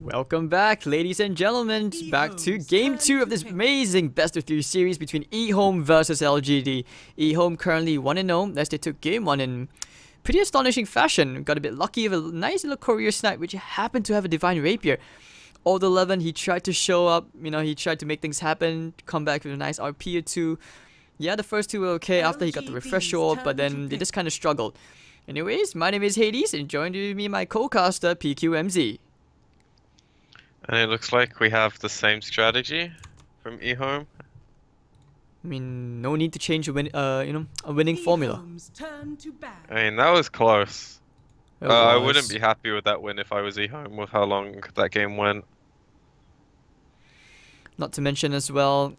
Welcome back, ladies and gentlemen, back to game 2 of this amazing best of 3 series between EHOME versus LGD. EHOME currently 1-0 as they took game 1 in pretty astonishing fashion. Got a bit lucky with a nice little courier snipe, which happened to have a divine rapier. Old 11, he tried to show up, he tried to make things happen, come back with a nice RP or two. Yeah, the first two were okay after he got the refresh orb, but then they just kind of struggled. Anyways, my name is Hades, and joined with me my co-caster PQMZ. And it looks like we have the same strategy from EHOME. I mean, no need to change a winning formula. I mean, that was close. I wouldn't be be. happy with that win if I was EHOME with how long that game went. Not to mention as well,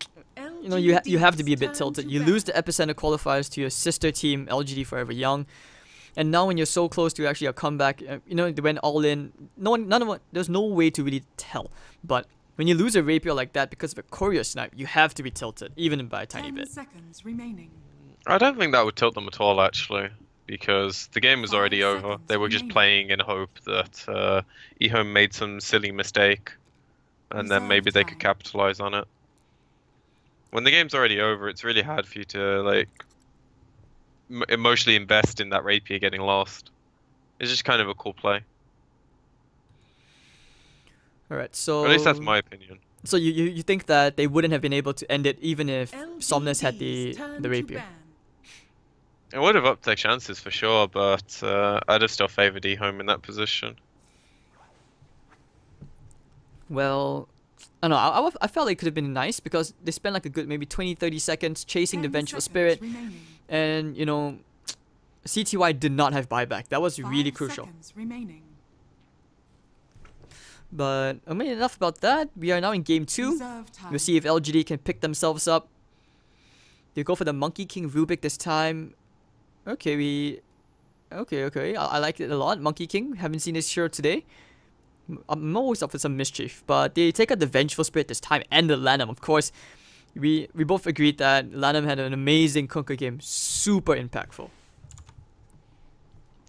you have to be a bit tilted. You lose the epicenter qualifiers to your sister team, LGD Forever Young. And now when you're so close to actually a comeback, they went all in. There's no way to really tell. But when you lose a rapier like that because of a courier snipe, you have to be tilted, even by a tiny bit. Seconds remaining. I don't think that would tilt them at all, actually, because the game was already over. They were just playing in hope that EHOME made some silly mistake, and then maybe they could capitalize on it. When the game's already over, it's really hard for you to emotionally invest in that rapier getting lost. It's just kind of a cool play. Alright, so... At least that's my opinion. So you think that they wouldn't have been able to end it even if Somnus had the rapier? It would have upped their chances for sure, but I'd have still favoured EHOME in that position. Well, I don't know, I felt it could have been nice because they spent like a good maybe 20-30 seconds chasing the Vengeful Spirit. And, CTY did not have buyback. That was really crucial. But, I mean, enough about that. We are now in game 2. We'll see if LGD can pick themselves up. They go for the Monkey King Rubik this time. Okay, I like it a lot. Monkey King, haven't seen this hero today. I'm always up for some mischief. But they take out the Vengeful Spirit this time and the Lanham, of course. We both agreed that Lanham had an amazing Conquer game, super impactful.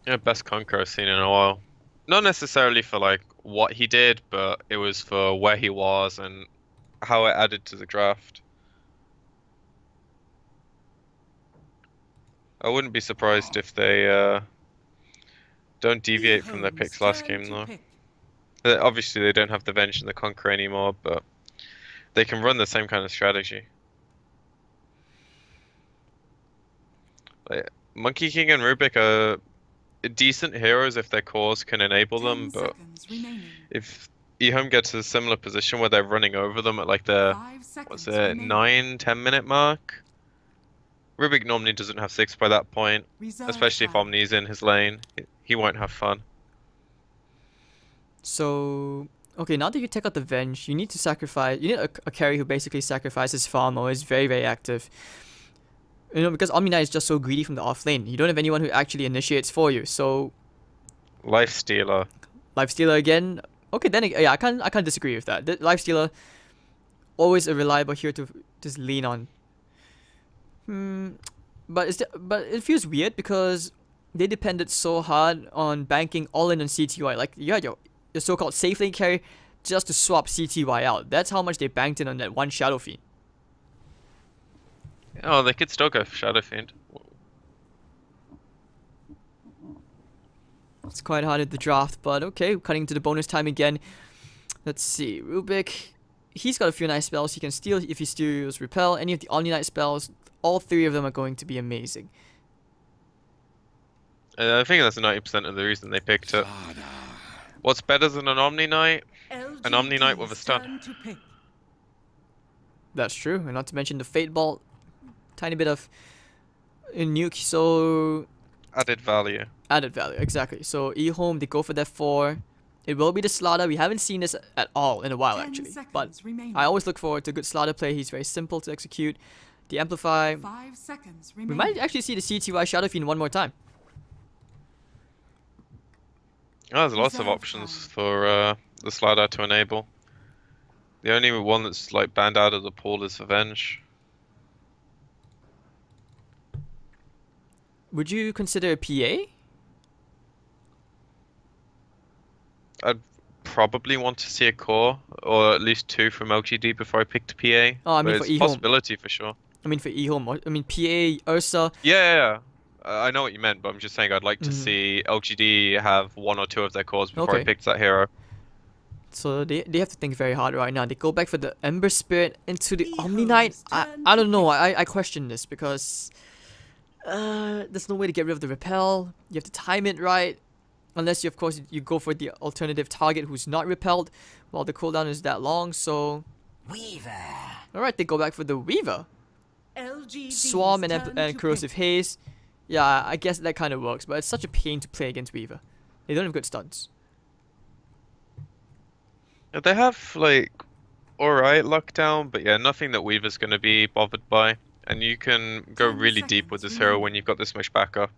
Yeah, best Conquer I've seen in a while. Not necessarily for what he did, but it was for where he was and how it added to the draft. I wouldn't be surprised if they don't deviate from their picks last game though. Obviously they don't have the Venge and the Conquer anymore, but they can run the same kind of strategy. Monkey King and Rubik are decent heroes if their cores can enable them, but if EHOME gets to a similar position where they're running over them at the 9-10 minute mark, Rubik normally doesn't have 6 by that point, especially if Omni's in his lane. He won't have fun. So, okay, now that you take out the Venge, you need to sacrifice. You need a carry who basically sacrifices farm or is very, very active. Because Omni Knight is just so greedy from the off lane. You don't have anyone who actually initiates for you. So, Life Stealer. Life Stealer again. Okay, then yeah, I can't disagree with that. The Life Stealer, always a reliable hero to just lean on. But it feels weird because they depended so hard on banking all in on CTY. Like you had your so-called safe lane carry just to swap CTY out. That's how much they banked in on that one Shadow Fiend. Oh, they could still go for Shadow Fiend. It's quite hard at the draft, but okay, cutting to the bonus time again. Let's see, Rubik, he's got a few nice spells. He can steal if he steals Repel. Any of the Omni Knight spells, all 3 of them are going to be amazing. I think that's 90% of the reason they picked it. What's better than an Omni Knight? An Omni Knight with a stun. That's true, and not to mention the Fate Bolt. Tiny bit of nuke, so... Added value. Added value, exactly. So EHOME, they go for that 4. It will be the Slaughter. We haven't seen this at all in a while, actually. But I always look forward to a good Slaughter play. He's very simple to execute. The Amplify... 5 seconds we might actually see the CTY Shadow Fiend one more time. Oh, there's lots of options for the Slider to enable. The only one that's banned out of the pool is Venge. Would you consider a PA? I'd probably want to see a core, or at least 2 from LGD before I picked PA. Oh, I But mean for it's a EHOME. possibility for sure. I mean for EHOME. I mean PA, Ursa. Yeah. I know what you meant, but I'm just saying I'd like to Mhm. see LGD have 1 or 2 of their cores before I Okay. picked that hero. So they have to think very hard right now. They go back for the Ember Spirit into the Omni Knight. I don't know. I question this because there's no way to get rid of the repel. You have to time it right. Unless you, of course, you go for the alternative target who's not repelled while the cooldown is that long. So Weaver. alright, they go back for the Weaver. LGD's Swarm turn and to Corrosive pick. Haze. Yeah, I guess that kind of works, but it's such a pain to play against Weaver. They don't have good stuns. They have like alright lockdown, but yeah, nothing that Weaver's gonna be bothered by. And you can go 10 really deep with this hero when you've got this much backup.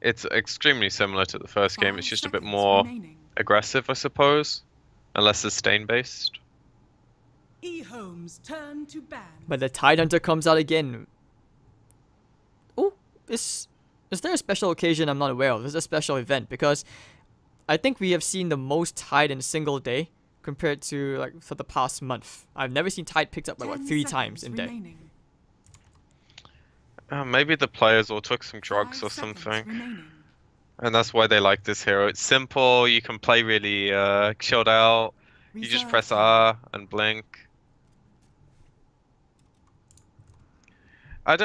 It's extremely similar to the first game, it's 5 just a bit seconds more remaining. aggressive, I suppose. And less sustain based. EHOME's turn to ban. But the Tide Hunter comes out again. Oh, is there a special occasion I'm not aware of? Is there a special event? Because I think we have seen the most Tide in a single day compared to like for the past month. I've never seen Tide picked up like 10 what 3 seconds times in a day. remaining. Maybe the players all took some drugs 5 or seconds something. remaining. And that's why they like this hero. It's simple, you can play really chilled out. You just Reserve press time. R and blink. I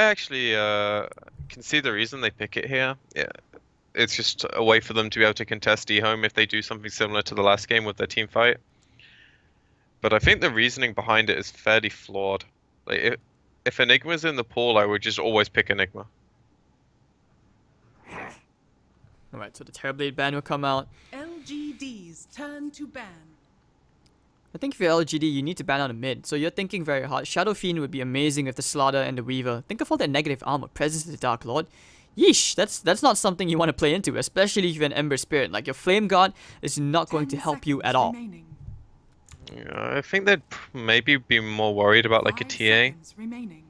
actually can see the reason they pick it here. Yeah. It's just a way for them to be able to contest EHOME if they do something similar to the last game with their team fight. But I think the reasoning behind it is fairly flawed. Like if Enigma's in the pool, I would just always pick Enigma. Alright, so the Terrorblade ban will come out. LGD's turn to ban. I think for LGD, you need to ban out a mid. So you're thinking very hard. Shadow Fiend would be amazing with the Slaughter and the Weaver. Think of all that negative armor. Presence of the Dark Lord. Yeesh, that's not something you want to play into, especially if you're an Ember Spirit. Like, your Flame God is not going to 10 help you seconds at all. remaining. Yeah, I think they'd maybe be more worried about like a 5 TA. seconds remaining.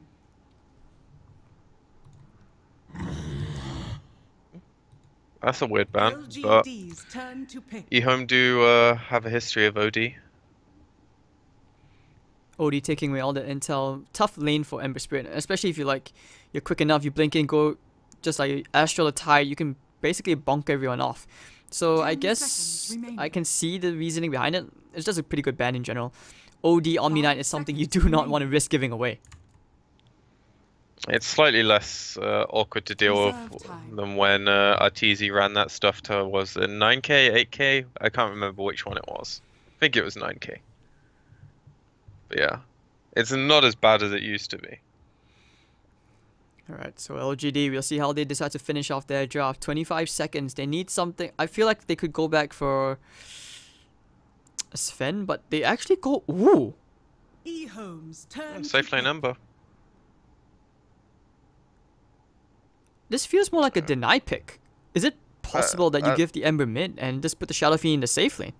That's a weird ban, but LGD's turn to pick. EHOME do have a history of OD. OD taking away all the intel. Tough lane for Ember Spirit, especially if you're quick enough, you blink in, go just like Astral or Tide, you can basically bonk everyone off. So I 10 guess seconds remaining. I can see the reasoning behind it. It's just a pretty good ban in general. OD Omni Knight 5 is something you seconds do not remaining. want to risk giving away. It's slightly less awkward to deal Reserve with time. than when Arteezy ran that stuff to, was it 9k, 8k? I can't remember which one it was. I think it was 9k. But yeah, it's not as bad as it used to be. Alright, so LGD, we'll see how they decide to finish off their draft. 25 seconds, they need something. I feel like they could go back for a Sven, but they actually go... Ooh! EHOME's turn Safe to lane pick. Ember. This feels more like a deny pick. Is it possible that you give the Ember mid and just put the Shadow Fiend in the safe lane?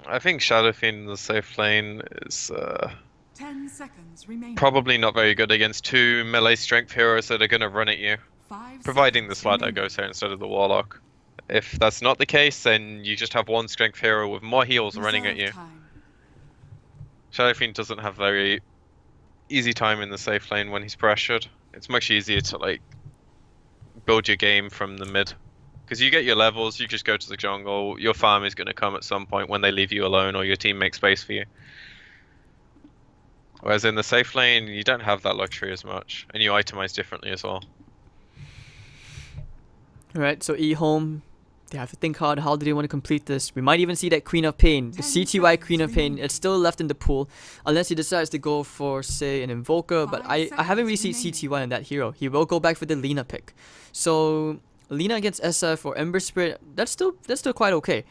I think Shadow Fiend in the safe lane is 10 seconds remaining. probably not very good against 2 melee strength heroes that are going to run at you. 5 Providing the seconds Slider remaining. goes here instead of the Warlock. If that's not the case, then you just have 1 strength hero with more heals running at Reserve you. time. Shadow Fiend doesn't have very easy time in the safe lane when he's pressured. It's much easier to like build your game from the mid. Because you get your levels, you just go to the jungle, your farm is going to come at some point when they leave you alone or your team makes space for you. Whereas in the safe lane, you don't have that luxury as much, and you itemize differently as well. Alright, so EHOME, they have to think hard. How do they want to complete this? We might even see that Queen of Pain, the 10 CTY Queen of seconds Pain. remaining. It's still left in the pool, unless he decides to go for, say, an Invoker. But 5 I haven't really seen seconds CTY in that hero. He will go back for the Lina pick. So Lina against SF or Ember Spirit, that's still quite okay.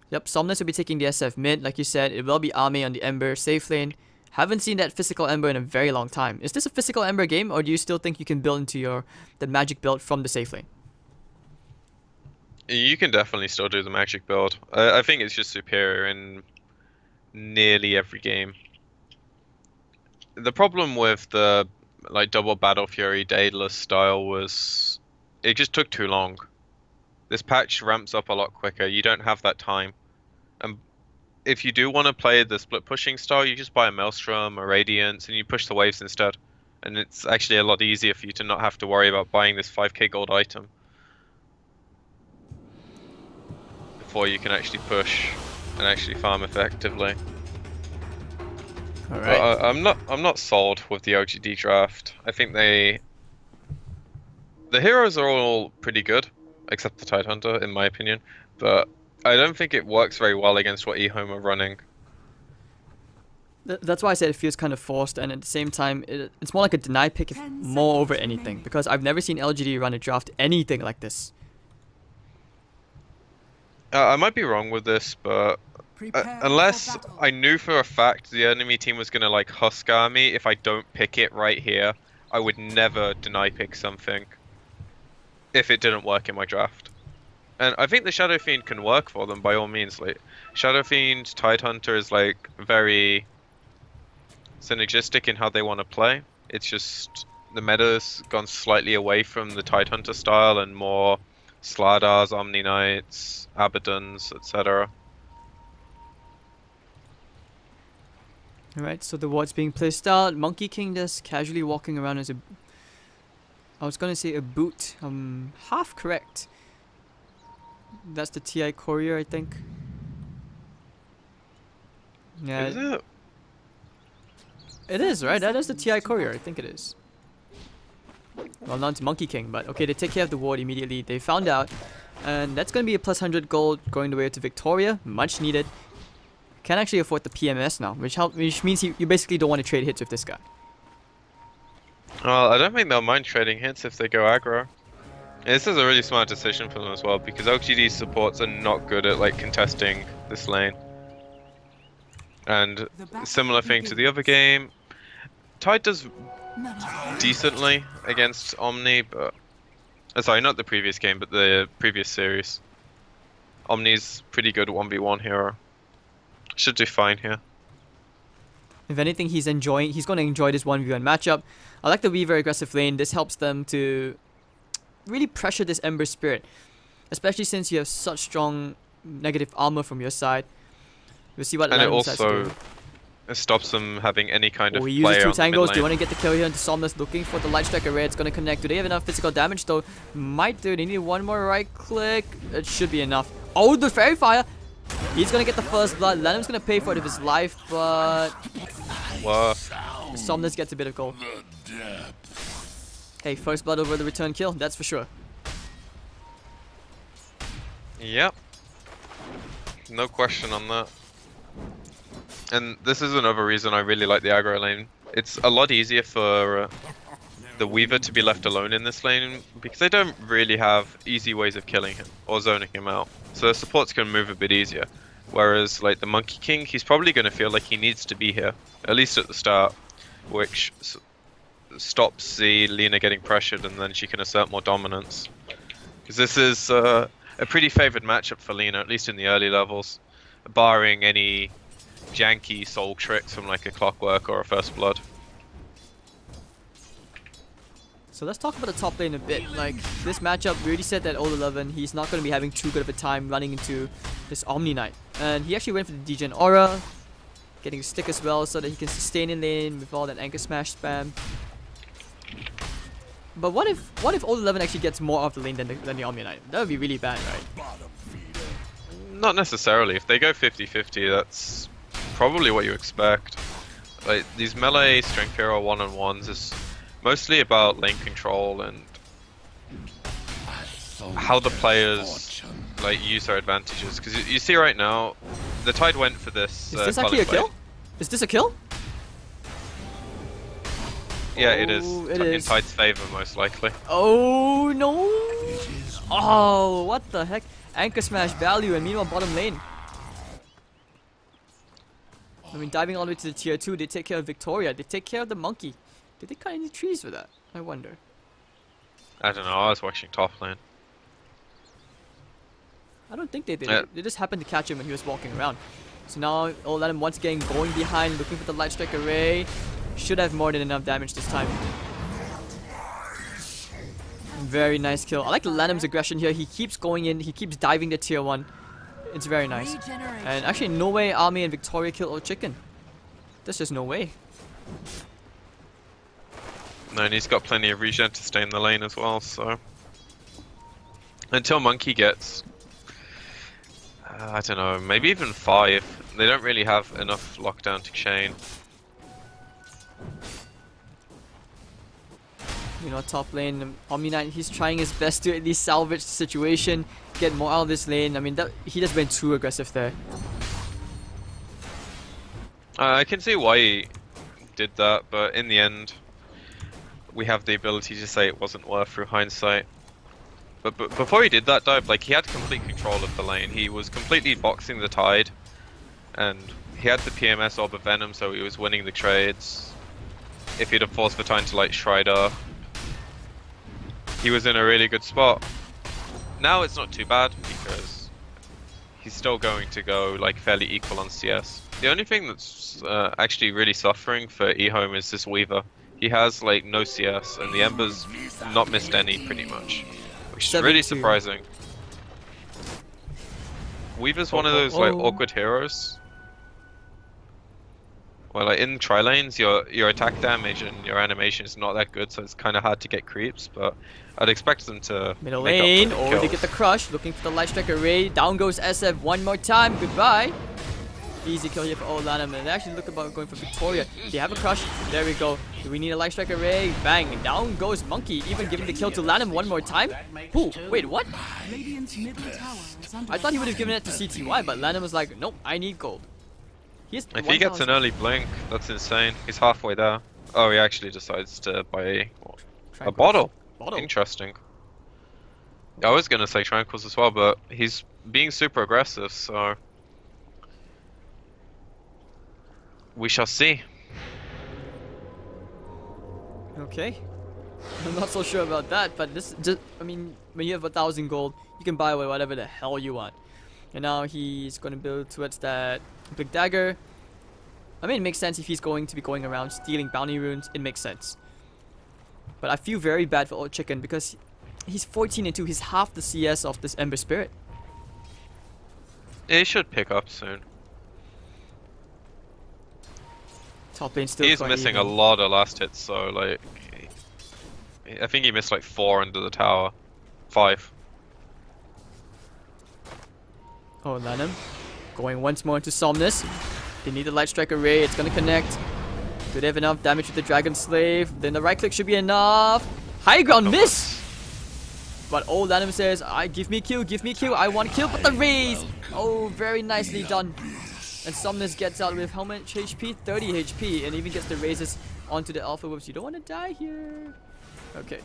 Yep, Somnus will be taking the SF mid, like you said. It will be Ame on the Ember safe lane. Haven't seen that physical Ember in a very long time. Is this a physical Ember game, or do you still think you can build into the magic build from the safe lane? You can definitely still do the magic build. I think it's just superior in nearly every game. The problem with the like double Battle Fury Daedalus style was it just took too long. This patch ramps up a lot quicker. You don't have that time. And if you do want to play the split pushing style, you just buy a Maelstrom or Radiance and you push the waves instead. And it's actually a lot easier for you to not have to worry about buying this 5k gold item before you can actually push and actually farm effectively. All right. I'm not sold with the LGD draft. I think the heroes are all pretty good, except the Tidehunter, in my opinion. But I don't think it works very well against what EHOME are running. That's why I said it feels kind of forced, and at the same time, it's more like a deny pick if more over anything, because I've never seen LGD run a draft anything like this. I might be wrong with this, but unless I knew for a fact the enemy team was gonna like Huskar me if I don't pick it right here, I would never deny pick something if it didn't work in my draft. And I think the Shadow Fiend can work for them by all means. Like Shadow Fiend, Tidehunter is like very synergistic in how they want to play. It's just the meta's gone slightly away from the Tidehunter style and more Slardars, Omni Knights, Abaddons, etc. Alright, so the ward's being placed out. Monkey King just casually walking around as a... I was gonna say a boot. Half correct. That's the TI courier, I think. Yeah. Is it? It is, right? That is the TI courier. I think it is. Well, not to Monkey King, but okay, they take care of the ward immediately. They found out. And that's going to be a plus 100 gold going the way to Victoria. Much needed. Can actually afford the PMS now, which means you basically don't want to trade hits with this guy. Well, I don't think they'll mind trading hits if they go aggro. And this is a really smart decision for them as well, because LGD supports are not good at like contesting this lane. And similar thing to the other game, Tide does decently against Omni, but sorry, not the previous game, but the previous series. Omni's pretty good 1v1 hero. Should do fine here. If anything, he's going to enjoy this 1v1 matchup. I like the Weaver aggressive lane. This helps them to really pressure this Ember Spirit, especially since you have such strong negative armor from your side. We'll see what. And it also stops them having any kind of he play uses two on the mid tangles. Do you lane. want to get the kill here into Somnus, looking for the Light Strike array. It's going to connect. Do they have enough physical damage though? Might do. They need one more right click. It should be enough. Oh, the Fairy Fire! He's going to get the first blood. Lenham's going to pay for it with his life, but Whoa. Somnus gets a bit of gold. Hey, first blood over the return kill, that's for sure. Yep. No question on that. And this is another reason I really like the aggro lane. It's a lot easier for the Weaver to be left alone in this lane because they don't really have easy ways of killing him or zoning him out. So the supports can move a bit easier. Whereas like the Monkey King, he's probably going to feel like he needs to be here, at least at the start, which stops the Lina getting pressured and then she can assert more dominance. Because this is a pretty favoured matchup for Lina, at least in the early levels, barring any janky soul tricks from like a Clockwork or a First Blood. So let's talk about the top lane a bit. Like, this matchup, we already said that Old 11, he's not going to be having too good of a time running into this Omni Knight. And he actually went for the Degen Aura, getting a stick as well so that he can sustain in lane with all that Anchor Smash spam. But what if Old 11 actually gets more off the lane than the Omni Knight? That would be really bad, right? Not necessarily. If they go 50-50, that's probably what you expect. Like, these melee strength hero one-on-ones is mostly about lane control and how the players like use their advantages. Because you see right now, the Tide went for this. Is this actually a kill? Is this a kill? Yeah, it is. It In is. Tide's favor, most likely. Oh no! Oh, what the heck? Anchor Smash value, and meanwhile bottom lane. I mean, diving all the way to the tier 2, they take care of Victoria. They take care of the monkey. Did they cut any trees for that? I wonder. I don't know. I was watching top lane. I don't think they did. They just happened to catch him when he was walking around. So now, Oladam once again going behind, looking for the Light Strike array. Should have more than enough damage this time. Very nice kill. I like Lanham's aggression here. He keeps going in. He keeps diving the tier 1. It's very nice. And actually, no way Army and Victoria kill old chicken. There's just no way. No, and he's got plenty of regen to stay in the lane as well, so... Until Monkey gets... I don't know, maybe even 5. They don't really have enough lockdown to chain. You know, top lane, Omni Knight, he's trying his best to at least salvage the situation, get more out of this lane. I mean, he just went too aggressive there. I can see why he did that, but in the end, we have the ability to say it wasn't worth through hindsight. But before he did that dive, like, he had complete control of the lane. He was completely boxing the Tide, and he had the PMS Orb of Venom, so he was winning the trades. If he'd have forced the time to like Strider, he was in a really good spot. Now it's not too bad because he's still going to go like fairly equal on CS. The only thing that's actually really suffering for EHOME is this Weaver. He has like no CS and the Ember's not missed any pretty much, which is really surprising. Weaver's one of those like awkward heroes. Well, like in tri lanes, your attack damage and your animation is not that good, so it's kind of hard to get creeps. But I'd expect them to middle make lane. up Oh, they get the crush. Looking for the light strike array. Down goes SF one more time. Goodbye. Easy kill here for old Lanham, and they actually look about going for Victoria. They have a crush. There we go. Do we need a light strike array? Bang. And down goes Monkey, even giving the kill to Lanham one more time. Ooh, wait, what? I thought he would have given it to CTY, but Lanham was like, nope, I need gold. If he gets an early blink, that's insane. He's halfway there. Oh, he actually decides to buy a bottle. Interesting. I was gonna say Tranquils as well, but he's being super aggressive, so we shall see. Okay. I'm not so sure about that, but this just, I mean, when you have 1,000 gold, you can buy whatever the hell you want. And now he's going to build towards that big dagger. I mean, it makes sense if he's going to be going around stealing bounty runes. It makes sense. But I feel very bad for old chicken because he's 14-2. He's half the CS of this Ember Spirit. He should pick up soon. Top lane still. He's missing a lot of last hits, so like, I think he missed like 4 under the tower, 5. Oh, Lanham going once more into Somnus. They need the light strike array. It's gonna connect. Do they have enough damage with the Dragon Slave? Then the right click should be enough. High ground miss. But old Lanham says, give me Q, I want kill, but the raise. Oh, very nicely done. And Somnus gets out with how much HP? 30 HP, and even gets the raises onto the Alpha Wolves. You don't want to die here. Okay.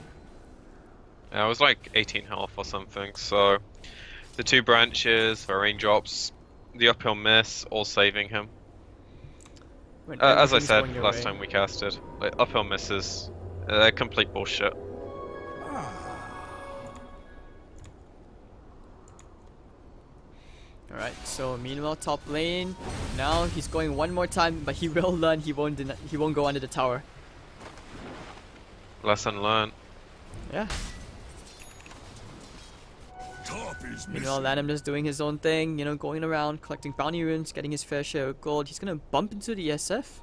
Yeah, it was like 18 health or something, so the 2 branches, the raindrops, the uphill miss, all saving him. As I said last time we casted, like, uphill misses, they're complete bullshit. Alright, so meanwhile top lane, now he's going one more time, but he will learn he won't go under the tower. Lesson learned. Yeah. Meanwhile, Lanham just doing his own thing, you know, going around, collecting bounty runes, getting his fair share of gold. He's gonna bump into the SF.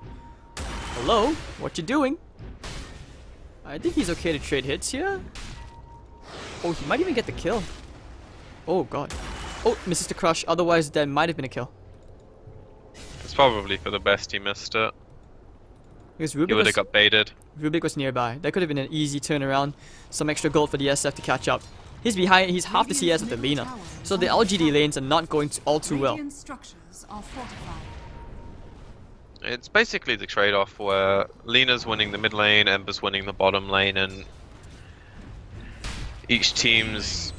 Hello? What you doing? I think he's okay to trade hits here. Oh, he might even get the kill. Oh god. Oh, misses the crush. Otherwise, there might have been a kill. It's probably for the best he missed it. Because He would have got baited. Rubik was nearby. That could have been an easy turnaround. Some extra gold for the SF to catch up. He's behind. He's half the CS of the Lena. So the LGD lanes are not going all too well. It's basically the trade-off where Lena's winning the mid lane, Ember's winning the bottom lane, and each team's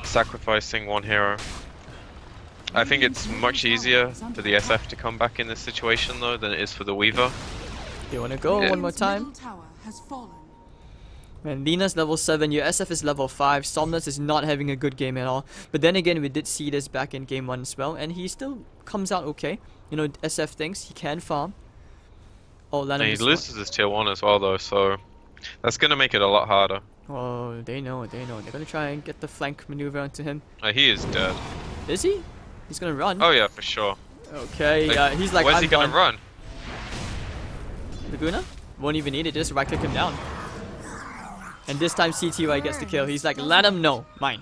sacrificing one hero. I think it's much easier for the SF to come back in this situation though than it is for the Weaver. You wanna go one more time? Man, Lena's level 7, your SF is level 5, Somnus is not having a good game at all. But then again, we did see this back in game 1 as well, and he still comes out okay. You know, SF thinks he can farm. Oh, Lanham he loses his tier 1 as well though, so that's gonna make it a lot harder. Oh, they know. They're gonna try and get the flank maneuver onto him. He is dead. Is he? He's gonna run. Oh yeah, for sure. Okay, Like, he's like, where's I'm he gonna done. run? Laguna? Won't even need it, just right click him down. And this time CTY gets the kill. He's like, let him know, mine.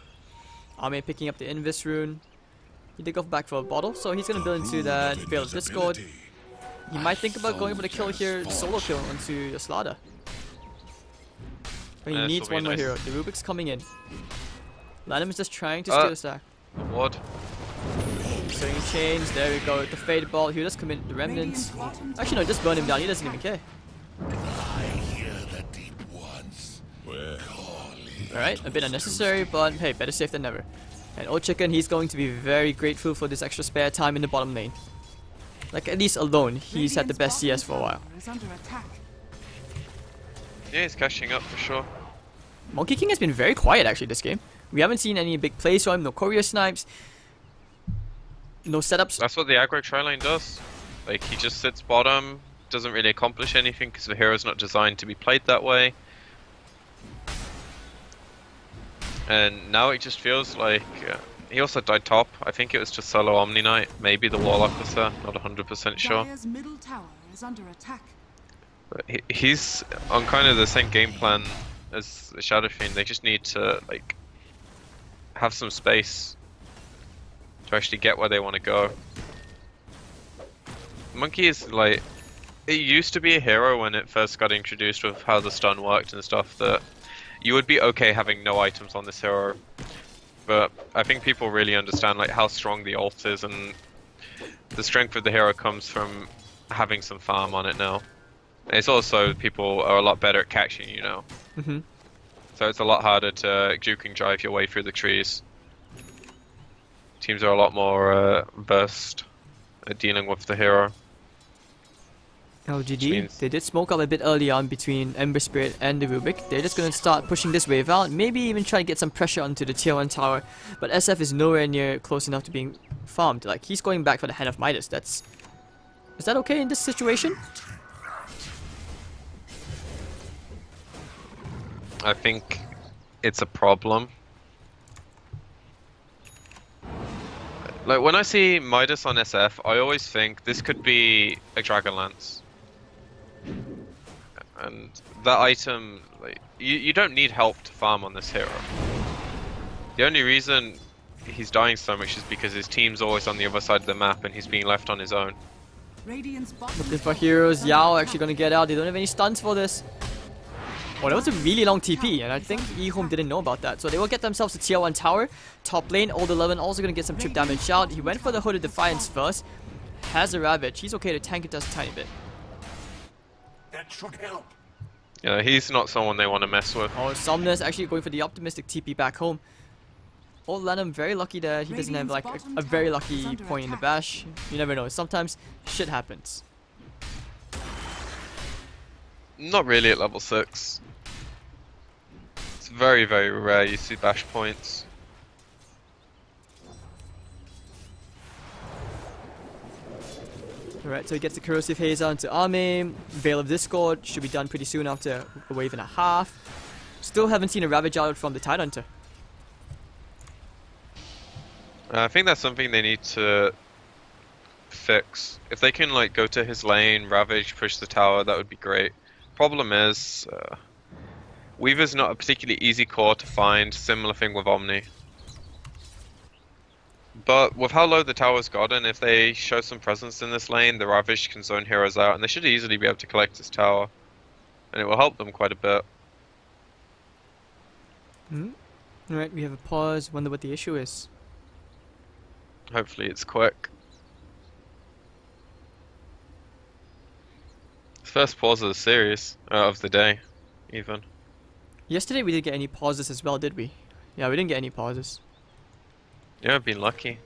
Ame picking up the Invis rune. He did go back for a bottle, so he's gonna build into that Veil of Discord. He might think about going for the kill here, solo kill onto the Slaughter. But he needs one more hero. The Rubik's coming in. Lanham is just trying to steal the stack. What? Swinging chains, there we go. The Fade Ball, he'll just commit the Remnants. Actually no, just burn him down, he doesn't even care. Alright, a bit unnecessary, but hey, better safe than never. And Old Chicken, he's going to be very grateful for this extra spare time in the bottom lane. Like, at least alone, he's had the best CS for a while. Yeah, he's catching up for sure. Monkey King has been very quiet actually this game. We haven't seen any big plays from him, no courier snipes, no setups. That's what the aggro tri lane does. Like, he just sits bottom, doesn't really accomplish anything because the hero's not designed to be played that way. And now it just feels like he also died top. I think it was just solo Omni Knight. Maybe the Warlock was there. Not 100% sure. Middle tower is under attack. But he's on kind of the same game plan as the Shadow Fiend. They just need to like have some space to actually get where they want to go. Monkey is like, it used to be a hero when it first got introduced with how the stun worked and stuff, that you would be okay having no items on this hero, but I think people really understand like how strong the ult is, and the strength of the hero comes from having some farm on it now. And it's also, people are a lot better at catching you now. So it's a lot harder to juke and drive your way through the trees. Teams are a lot more versed at dealing with the hero. LGD, they did smoke up a bit early on between Ember Spirit and the Rubik. They're just gonna start pushing this wave out, maybe even try to get some pressure onto the tier 1 tower. But SF is nowhere near close enough to being farmed. Like, he's going back for the Hand of Midas. Is that okay in this situation? I think it's a problem. Like, when I see Midas on SF, I always think this could be a Dragonlance. And that item, like, you don't need help to farm on this hero. The only reason he's dying so much is because his team's always on the other side of the map and he's being left on his own. Looking for heroes. Yao actually gonna get out. They don't have any stuns for this. Oh, that was a really long TP, and I think EHOME didn't know about that. So they will get themselves a tier 1 tower. Top lane, Old 11 also gonna get some chip damage out. He went for the Hooded Defiance first. Has a Ravage. He's okay to tank it just a tiny bit. That should help. Yeah, he's not someone they want to mess with. Oh, Somnus actually going for the optimistic TP back home. Old Lanham very lucky that he doesn't have like a very lucky point in the bash. You never know. Sometimes shit happens. Not really at level 6. It's very, very rare you see bash points. Alright, so he gets the Corrosive Haze onto Ame. Veil of Discord should be done pretty soon after a wave and a half. Still haven't seen a Ravage out from the Tidehunter. I think that's something they need to fix. If they can like go to his lane, Ravage, push the tower, that would be great. Problem is, Weaver's not a particularly easy core to find. Similar thing with Omni. But with how low the tower's gotten, if they show some presence in this lane, the Ravage can zone heroes out, and they should easily be able to collect this tower. And it will help them quite a bit. Alright, we have a pause. Wonder what the issue is. Hopefully it's quick. First pause of the series, of the day, even. Yesterday we didn't get any pauses as well, did we? Yeah, we didn't get any pauses. Yeah, I've been lucky.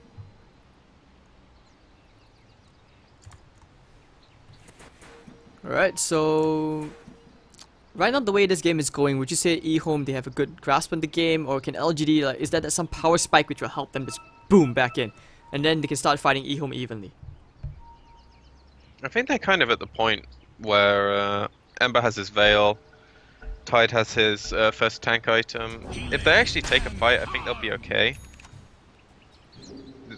Alright, so right now the way this game is going, would you say EHOME, they have a good grasp on the game, or can LGD, like, is that some power spike which will help them just boom back in, and then they can start fighting EHOME evenly? I think they're kind of at the point where Ember has his Veil, Tide has his first tank item. If they actually take a fight, I think they'll be okay.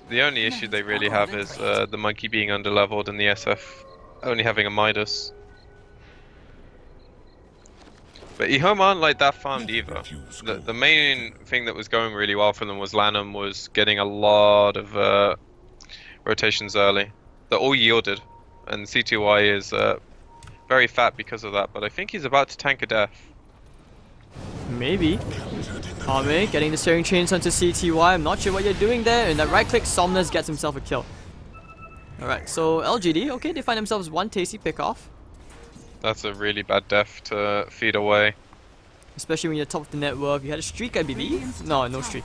The only issue they really have is the monkey being underleveled and the SF only having a Midas. But EHOME aren't like that farmed either. The main thing that was going really well for them was Lanham was getting a lot of rotations early. That all yielded, and C2Y is very fat because of that, but I think he's about to tank a death. Maybe. EHOME getting the steering chains onto CTY. I'm not sure what you're doing there. And that right click, Somnus gets himself a kill. Alright, so LGD, okay, they find themselves one tasty pick off. That's a really bad death to feed away. Especially when you're top of the net worth. You had a streak, I believe? No, no streak.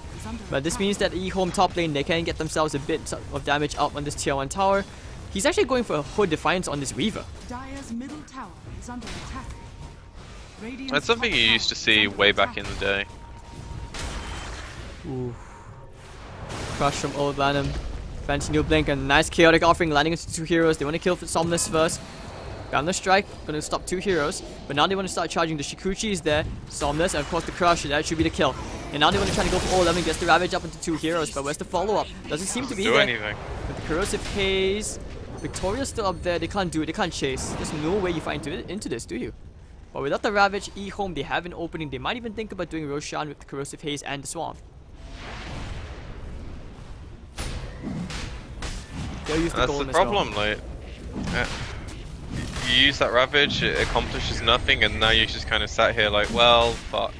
But this means that EHOME top lane, they can get themselves a bit of damage up on this tier 1 tower. He's actually going for a Hood Defiance on this Weaver. Dire's middle tower is under attack. That's something you used to see way back in the day. Ooh. Crush from old Lanham. Fancy new blink and nice chaotic offering landing into 2 heroes. They want to kill Somnus first. Boundless Strike, gonna stop 2 heroes. But now they want to start charging the Shikuchis there. Somnus, and of course the Crush, that should be the kill. And now they want to try to go for all 11, gets the Ravage up into 2 heroes. But where's the follow-up? Doesn't seem to be Do there. anything. With the Corrosive Haze, Victoria's still up there. They can't do it, they can't chase. There's no way you find into this, do you? But without the Ravage, EHOME, they have an opening. They might even think about doing Roshan with the Corrosive Haze and the Swamp. They'll use the That's golem the as well. problem, like... you use that Ravage, it accomplishes nothing, and now you just kind of sat here like, well, fuck.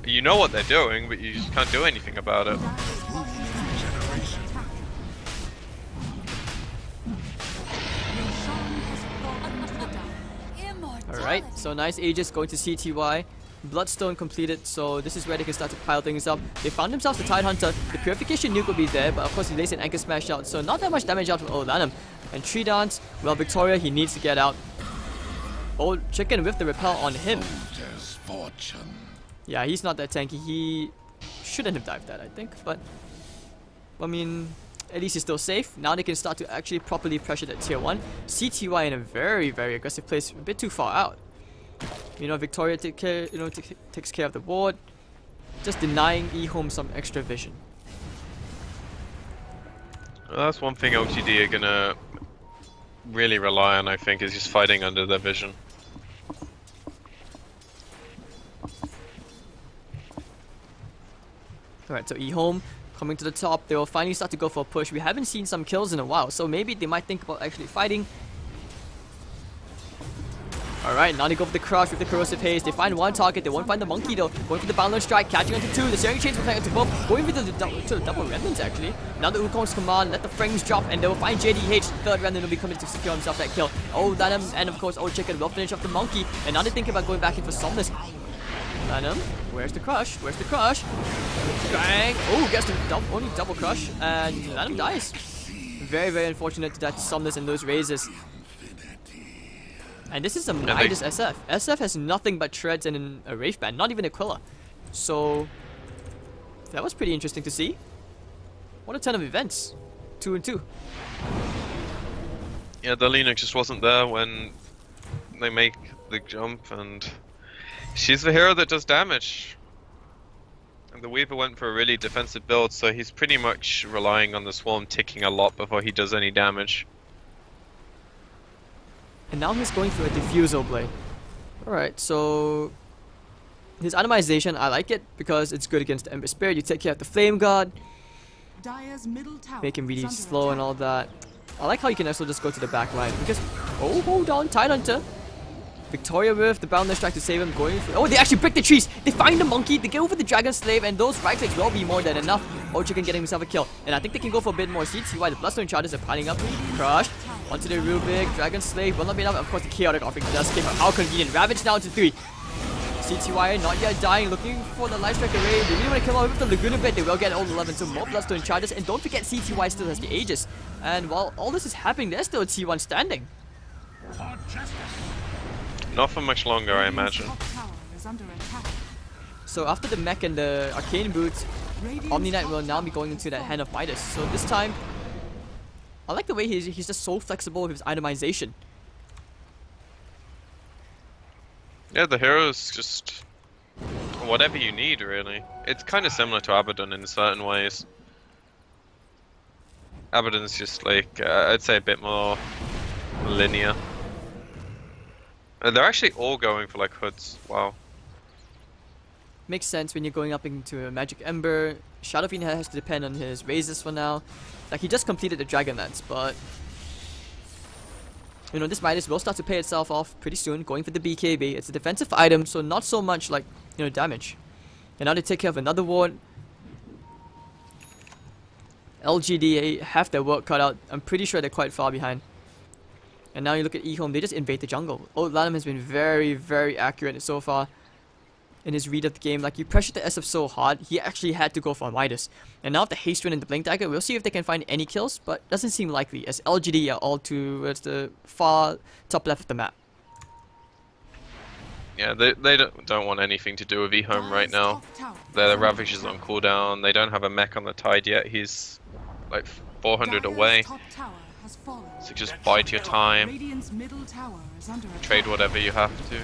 You know what they're doing, but you just can't do anything about it. Alright, so nice Aegis going to CTY. Bloodstone completed, so this is where they can start to pile things up. They found themselves the Tidehunter. The Purification Nuke will be there, but of course he lays an Anchor Smash out, so not that much damage out from Old Lanham. And Tree Dance, well, Victoria, he needs to get out. Old Chicken with the Repel on him. Yeah, he's not that tanky. He shouldn't have dived that, I think, but... I mean, at least he's still safe. Now they can start to actually properly pressure that tier 1. CTY in a very, very aggressive place, a bit too far out. You know, Victoria takes care of the board, just denying EHOME some extra vision. Well, that's one thing LGD are gonna really rely on, I think, is just fighting under their vision. Alright, so EHOME coming to the top. They will finally start to go for a push. We haven't seen some kills in a while, so maybe they might think about actually fighting. Alright, now they go for the Crush with the Corrosive Haze. They find one target, they won't find the Monkey though. Going for the Boundless Strike, catching onto 2. The Steering Chains will connect onto both. Going for the double Remnants actually. Now the Wukong's command, let the frames drop, and they will find JDH. Third Remnant will be coming to secure himself that kill. Old Lanham and of course Old Chicken will finish off the Monkey. And now they're thinking about going back in for Somnus. Lanham, where's the Crush? Where's the Crush? Bang! Oh, gets the only double Crush, and Lanham dies. Very, very unfortunate that Somnus and those raises. And this is a Midas SF. SF has nothing but Treads and a Wraith Band, not even Aquila. So, that was pretty interesting to see. What a ton of events. 2 and 2. Yeah, the Linux just wasn't there when they make the jump, and she's the hero that does damage. And the Weaver went for a really defensive build, so he's pretty much relying on the Swarm ticking a lot before he does any damage. And now he's going for a Diffusal Blade. Alright, so... his Atomization, I like it because it's good against the Ember Spirit. You take care of the Flame God. Make him really slow and all that. I like how you can also just go to the back line because... oh, hold on, Tidehunter. Victoria with the Boundless Strike to save him, going for... oh, they actually break the trees! They find the Monkey, they go for the Dragon Slave, and those right clicks will be more than enough. Old Chicken getting himself a kill. And I think they can go for a bit more. See why the Bloodstone Chargers are piling up. Crush. Onto the real big Dragon Slave. Will not be enough. Of course, the Chaotic offering does came out. How convenient. Ravage down to 3. CTY not yet dying, looking for the Light Strike Array. They really want to kill out with the Laguna bit. They will get all 11, so more Bloodstone Chargers. And don't forget, CTY still has the Aegis. And while all this is happening, there's still a T1 standing. Not for much longer, I imagine. So after the mech and the Arcane Boots, Omni Knight will now be going into that Hand of Midas. So this time, I like the way he's just so flexible with his itemization. Yeah, the hero's just whatever you need, really. It's kind of similar to Abaddon in certain ways. Abaddon's just like, I'd say a bit more linear. And they're actually all going for like hoods. Wow. Makes sense when you're going up into a Magic Ember. Shadow Fiend has to depend on his raises for now. Like, he just completed the Dragon Lance, but you know, this Midas will start to pay itself off pretty soon, going for the BKB. It's a defensive item, so not so much like, you know, damage. And now they take care of another ward. LGD have their work cut out. I'm pretty sure they're quite far behind. And now you look at EHOME, they just invade the jungle. Old Lanham has been very, very accurate so far in his read of the game. Like, you pressured the SF so hard, he actually had to go for a Midas. And now with the Haste Rune and the Blink Dagger, we'll see if they can find any kills, but doesn't seem likely, as LGD are all towards the far top left of the map. Yeah, they don't want anything to do with EHOME right now. The Ravage is on cooldown, they don't have a mech on the Tide yet, he's like 400 away. So just bide your time, trade whatever you have to.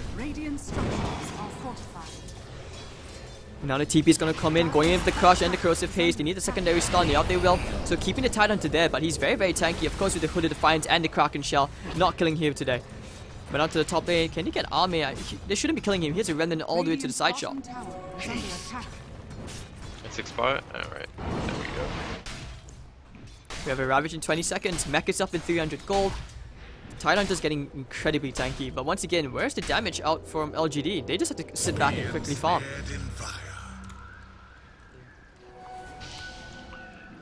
Now the TP is going to come in, going in with the Crush and the Corrosive Haste. They need the secondary stun, out they will. So keeping the Tide Hunter there, but he's very, very tanky. Of course with the Hooded Defiance and the Kraken Shell, not killing him today. But out to the top lane, can he get Army? They shouldn't be killing him. Here's a Remnant all the way to the side shot. It's expired? Alright, there we go. We have a Ravage in 20 seconds. Mech is up in 300 gold. Tide Hunter's getting incredibly tanky. But once again, where's the damage out from LGD? They just have to sit back and quickly farm.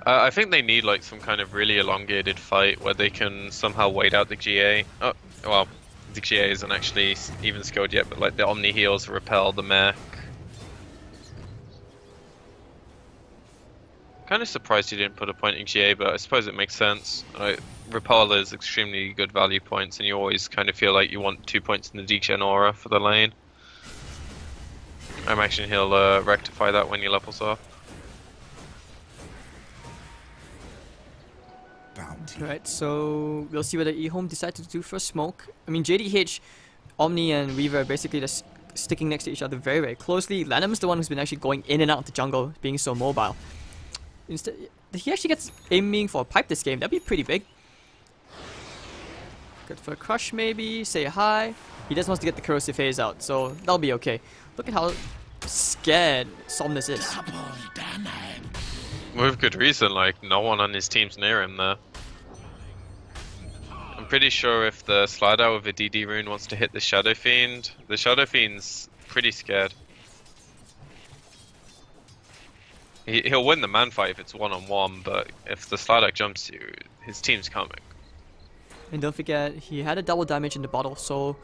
I think they need like some kind of really elongated fight where they can somehow wait out the GA. Oh, well, the GA isn't actually even skilled yet, but like the Omni heals repel the mech. Kind of surprised he didn't put a point in GA, but I suppose it makes sense. Repel is extremely good value points, and you always kind of feel like you want 2 points in the degen aura for the lane. I imagine he'll rectify that when he levels up. Right, so we'll see what EHOME decide to do for smoke. I mean, JDH, Omni, and Weaver are basically just sticking next to each other very, very closely. Lanham is the one who's been actually going in and out of the jungle, being so mobile. Instead, he actually gets aiming for a pipe this game. That'd be pretty big. Good for a Crush, maybe. Say hi. He just wants to get the Corrosive Haze out, so that'll be okay. Look at how scared Somnus is. With good reason, like, no one on his team's near him there. I'm pretty sure if the slide out with a DD rune wants to hit the Shadow Fiend's pretty scared. He'll win the man fight if it's one-on-one, but if the slide out jumps you, his team's coming. And don't forget, he had a double damage in the bottle, so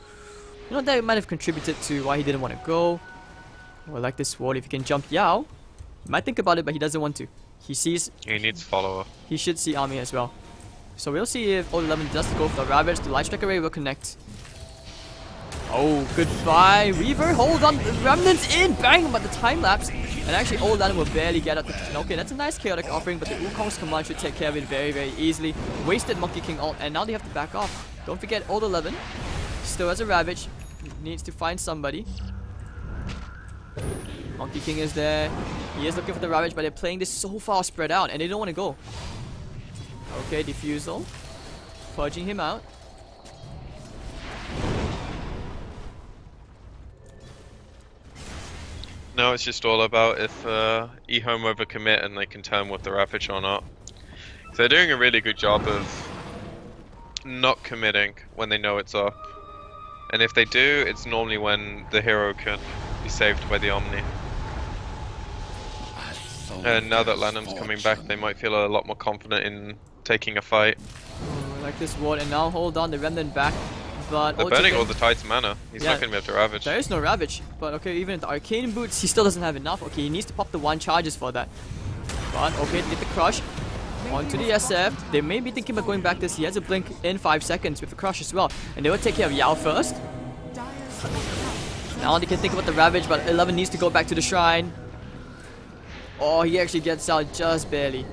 you know that might have contributed to why he didn't want to go. Or like this ward, if he can jump Yao, he might think about it, but he doesn't want to. He sees... He needs follower. He should see Army as well. So we'll see if Old 11 does go for the Ravage. The Light Strike Array will connect. Oh, goodbye, Weaver. Hold on, the Remnant's in. Bang, but the time lapse. And actually, Old Lanham will barely get out the... Okay, that's a nice chaotic offering, but the Wukong's command should take care of it very, very easily. Wasted Monkey King ult, and now they have to back off. Don't forget, Old 11 still has a Ravage. Needs to find somebody. Monkey King is there. He is looking for the Ravage, but they're playing this so far spread out, and they don't want to go. Okay, Diffusal. Purging him out. No, it's just all about if EHOME overcommit and they can turn with the Ravage or not. So they're doing a really good job of not committing when they know it's up. And if they do, it's normally when the hero can be saved by the Omni. And now that Lanham's coming back, they might feel a lot more confident in taking a fight. Oh, I like this ward, and now hold on the Remnant back. But they're burning all the Tide's mana. He's not going to be able to Ravage. There is no Ravage, but okay, even the Arcane Boots, he still doesn't have enough. Okay, he needs to pop the 1 charges for that. But okay, get the Crush onto the SF. They may be thinking about going back this. He has a blink in 5 seconds with the Crush as well, and they will take care of Yao first. Now they can think about the Ravage, but 11 needs to go back to the Shrine. Oh, he actually gets out just barely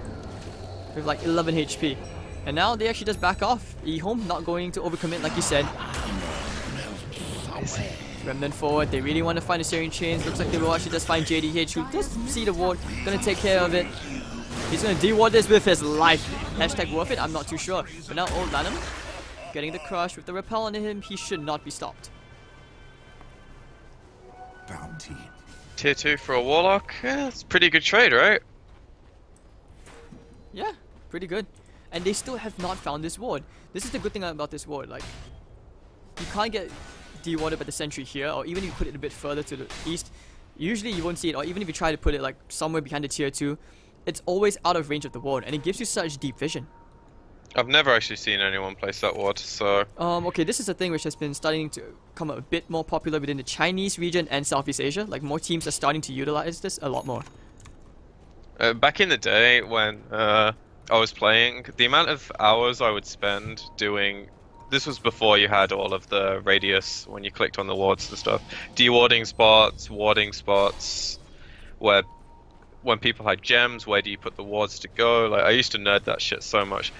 with like 11 HP. And now they actually just back off. EHOME not going to overcommit like you said. Remnant forward. They really want to find the Searing Chains. Looks like they will actually just find JDH, who just see the ward. Gonna take care of it. He's gonna de-ward this with his life. hashtag worth it? I'm not too sure. But now old Lanham getting the crush with the repel on him. He should not be stopped. Bounty. Tier 2 for a Warlock? Yeah, it's a pretty good trade, right? Yeah, pretty good. And they still have not found this ward. This is the good thing about this ward. Like, you can't get de-warded by the sentry here, or even if you put it a bit further to the east, usually you won't see it, or even if you try to put it like somewhere behind the tier 2, it's always out of range of the ward, and it gives you such deep vision. I've never actually seen anyone place that ward, so... Okay, this is a thing which has been starting to come a bit more popular within the Chinese region and Southeast Asia. Like, more teams are starting to utilize this a lot more. Back in the day when I was playing, the amount of hours I would spend doing... This was before you had all of the radius when you clicked on the wards and stuff. De-warding spots, warding spots, where when people had gems, where do you put the wards to go? Like, I used to nerd that shit so much.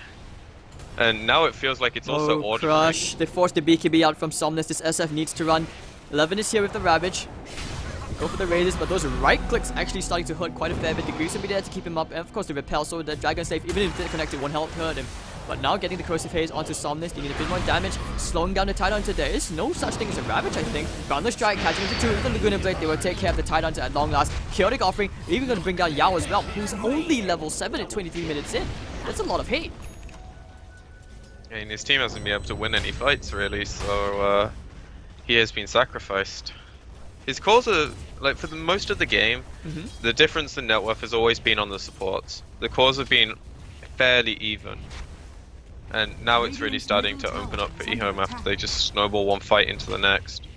And now it feels like it's also ordinary. Crush. They forced the BKB out from Somnus. This SF needs to run. 11 is here with the Ravage. Go for the radius, but those right clicks actually starting to hurt quite a fair bit. The Grease will be there to keep him up, and of course the repel, so the Dragon Slave, even if it connected, won't help hurt him. But now getting the Corrosive Haze onto Somnus, they need a bit more damage, slowing down the Tidehunter. There is no such thing as a Ravage, I think. Boundless Strike, catching him to 2 with the Laguna Blade. They will take care of the Tidehunter at long last. Chaotic Offering, even going to bring down Yao as well, who's only level 7 at 23 minutes in. That's a lot of hate. And his team hasn't been able to win any fights, really, so he has been sacrificed. His cores are, like, for the most of the game, the difference in net worth has always been on the supports. The cores have been fairly even. And now it's really starting to open up for EHOME after they just snowball one fight into the next.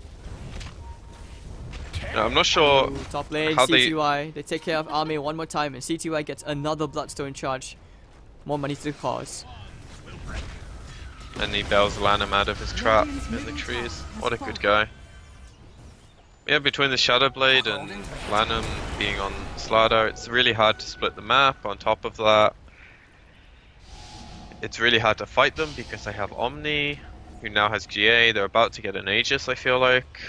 Now, I'm not sure top lane, how CTY. They take care of Army one more time, and CTY gets another Bloodstone charge. More money to the cause. And he bails Lanham out of his trap in the trees. What a good guy. Yeah, between the Shadow Blade and Lanham being on Slardar, it's really hard to split the map. On top of that, it's really hard to fight them because I have Omni, who now has GA. They're about to get an Aegis, I feel like.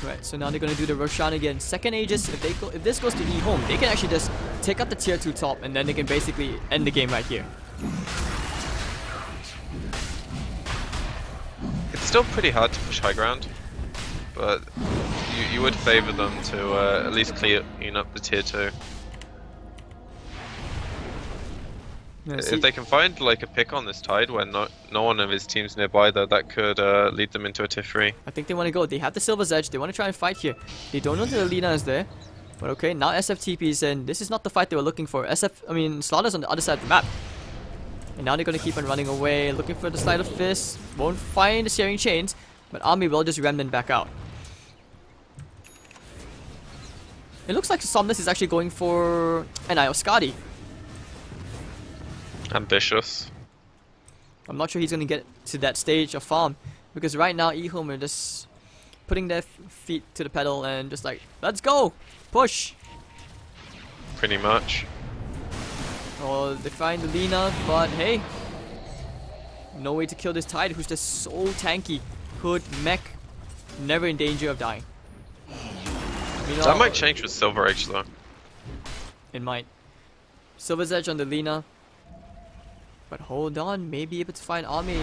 Right, so now they're gonna do the Roshan again. Second Aegis. If this goes to EHOME, they can actually just take out the tier 2 top, and then they can basically end the game right here. It's still pretty hard to push high ground, but you would favor them to at least clean up the tier 2. Yeah, if they can find like a pick on this Tide when no one of his team's nearby, though, that could lead them into a tier 3. I think they want to go. They have the Silver's Edge. They want to try and fight here. They don't know that Alina is there. But okay, now SFTP's in. This is not the fight they were looking for. Slaughter's on the other side of the map. And now they're going to keep on running away, looking for the Sleight of Fist. Won't find the Searing Chains, but Army will just Remnant back out. It looks like Somnus is actually going for an Ioscadi. Ambitious. I'm not sure he's going to get to that stage of farm, because right now EHOME are just putting their feet to the pedal and just like, let's go! Push! Pretty much. Oh, they find Alina, but hey, no way to kill this Tide, who's just so tanky. Hood, mech, never in danger of dying. That might change with Silver Edge, though. It might. Silver's Edge on the Lina. But hold on, maybe able to find Army.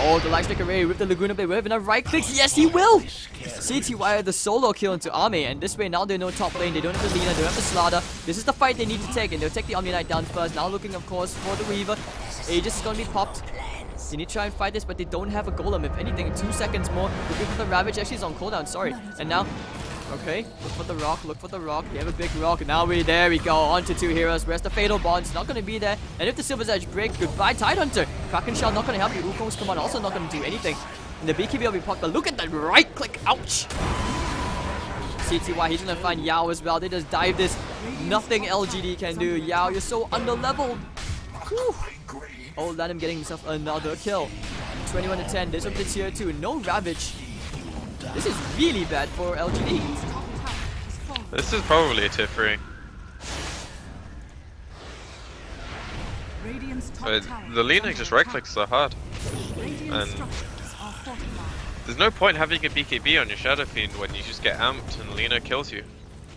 Oh, the Lightstrike Array with the Laguna Blade. Will have enough right clicks? Yes, he will! CTY the solo kill into Army, and this way now they know top lane. They don't have the Lina, they don't have the Slaughter. This is the fight they need to take, and they'll take the Omni Knight down first. Now looking, of course, for the Weaver. Aegis is gonna be popped. They need to try and fight this, but they don't have a Golem. If anything, 2 seconds more. Looking for the Ravage. Actually, he's on cooldown, sorry. And now, okay, look for the rock, look for the rock. They have a big rock. Now there we go. On to 2 heroes. Where's the Fatal Bond's not going to be there. And if the Silver's Edge break, goodbye Tidehunter. Kraken Shell not going to help you. Wukong's Command also not going to do anything. And the BKB will be popped. But look at that right click. Ouch. CTY, he's going to find Yao as well. They just dive this. Nothing LGD can do. Yao, you're so under leveled. Whew. Oh, let him getting himself another kill. 21 to 10. This up to tier 2. No Ravage. This is really bad for LGD. This is probably a tier 3. The Lina just right clicks so hard. And there's no point having a BKB on your Shadow Fiend when you just get amped and Lina kills you.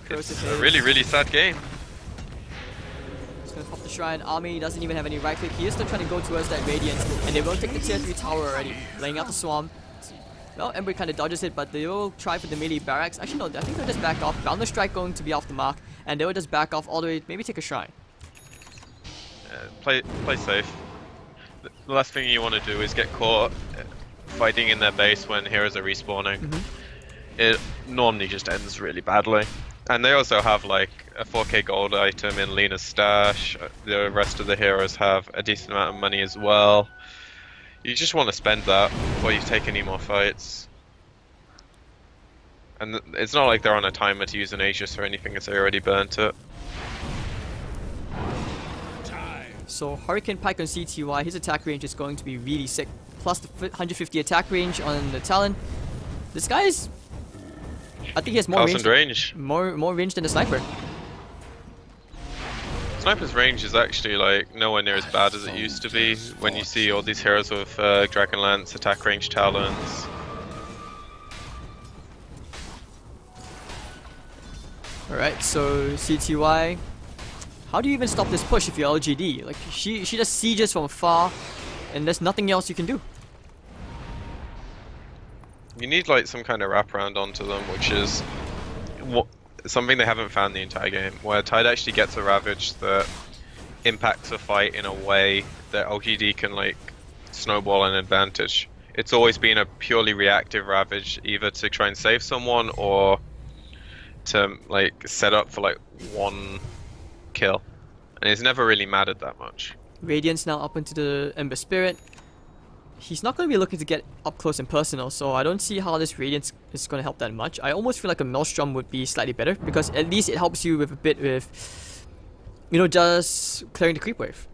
It's a really, really sad game. gonna pop the Shrine. Army doesn't even have any right click. He is still trying to go towards that Radiance, and they will take the tier 3 tower already, laying out the Swarm. Well, Ember kind of dodges it, but they will try for the melee barracks. Actually, no, I think they'll just back off. Boundless Strike going to be off the mark, and they will just back off all the way, maybe take a Shrine. Play safe. The last thing you want to do is get caught fighting in their base when heroes are respawning. It normally just ends really badly. And they also have like a 4k gold item in Lena's stash. The rest of the heroes have a decent amount of money as well. You just want to spend that before you take any more fights. And it's not like they're on a timer to use an Aegis or anything, as they already burnt it. So Hurricane Pike on CTY, his attack range is going to be really sick. Plus the 150 attack range on the Talon. This guy is... I think he has more range. More range than the Sniper. Sniper's range is actually like nowhere near as bad as it used to be when you see all these heroes with Dragonlance, attack range Talons. Alright, so CTY. How do you even stop this push if you're LGD? Like, she just sieges from afar, and there's nothing else you can do. You need like some kind of wraparound onto them, which is something they haven't found the entire game, where Tide actually gets a Ravage that impacts a fight in a way that LGD can like snowball an advantage. It's always been a purely reactive Ravage, either to try and save someone or to like set up for like one kill, and it's never really mattered that much. Radiance now up into the Ember Spirit. He's not going to be looking to get up close and personal, so I don't see how this Radiance is going to help that much. I almost feel like a Maelstrom would be slightly better, because at least it helps you with a bit with, you know, just clearing the creep wave.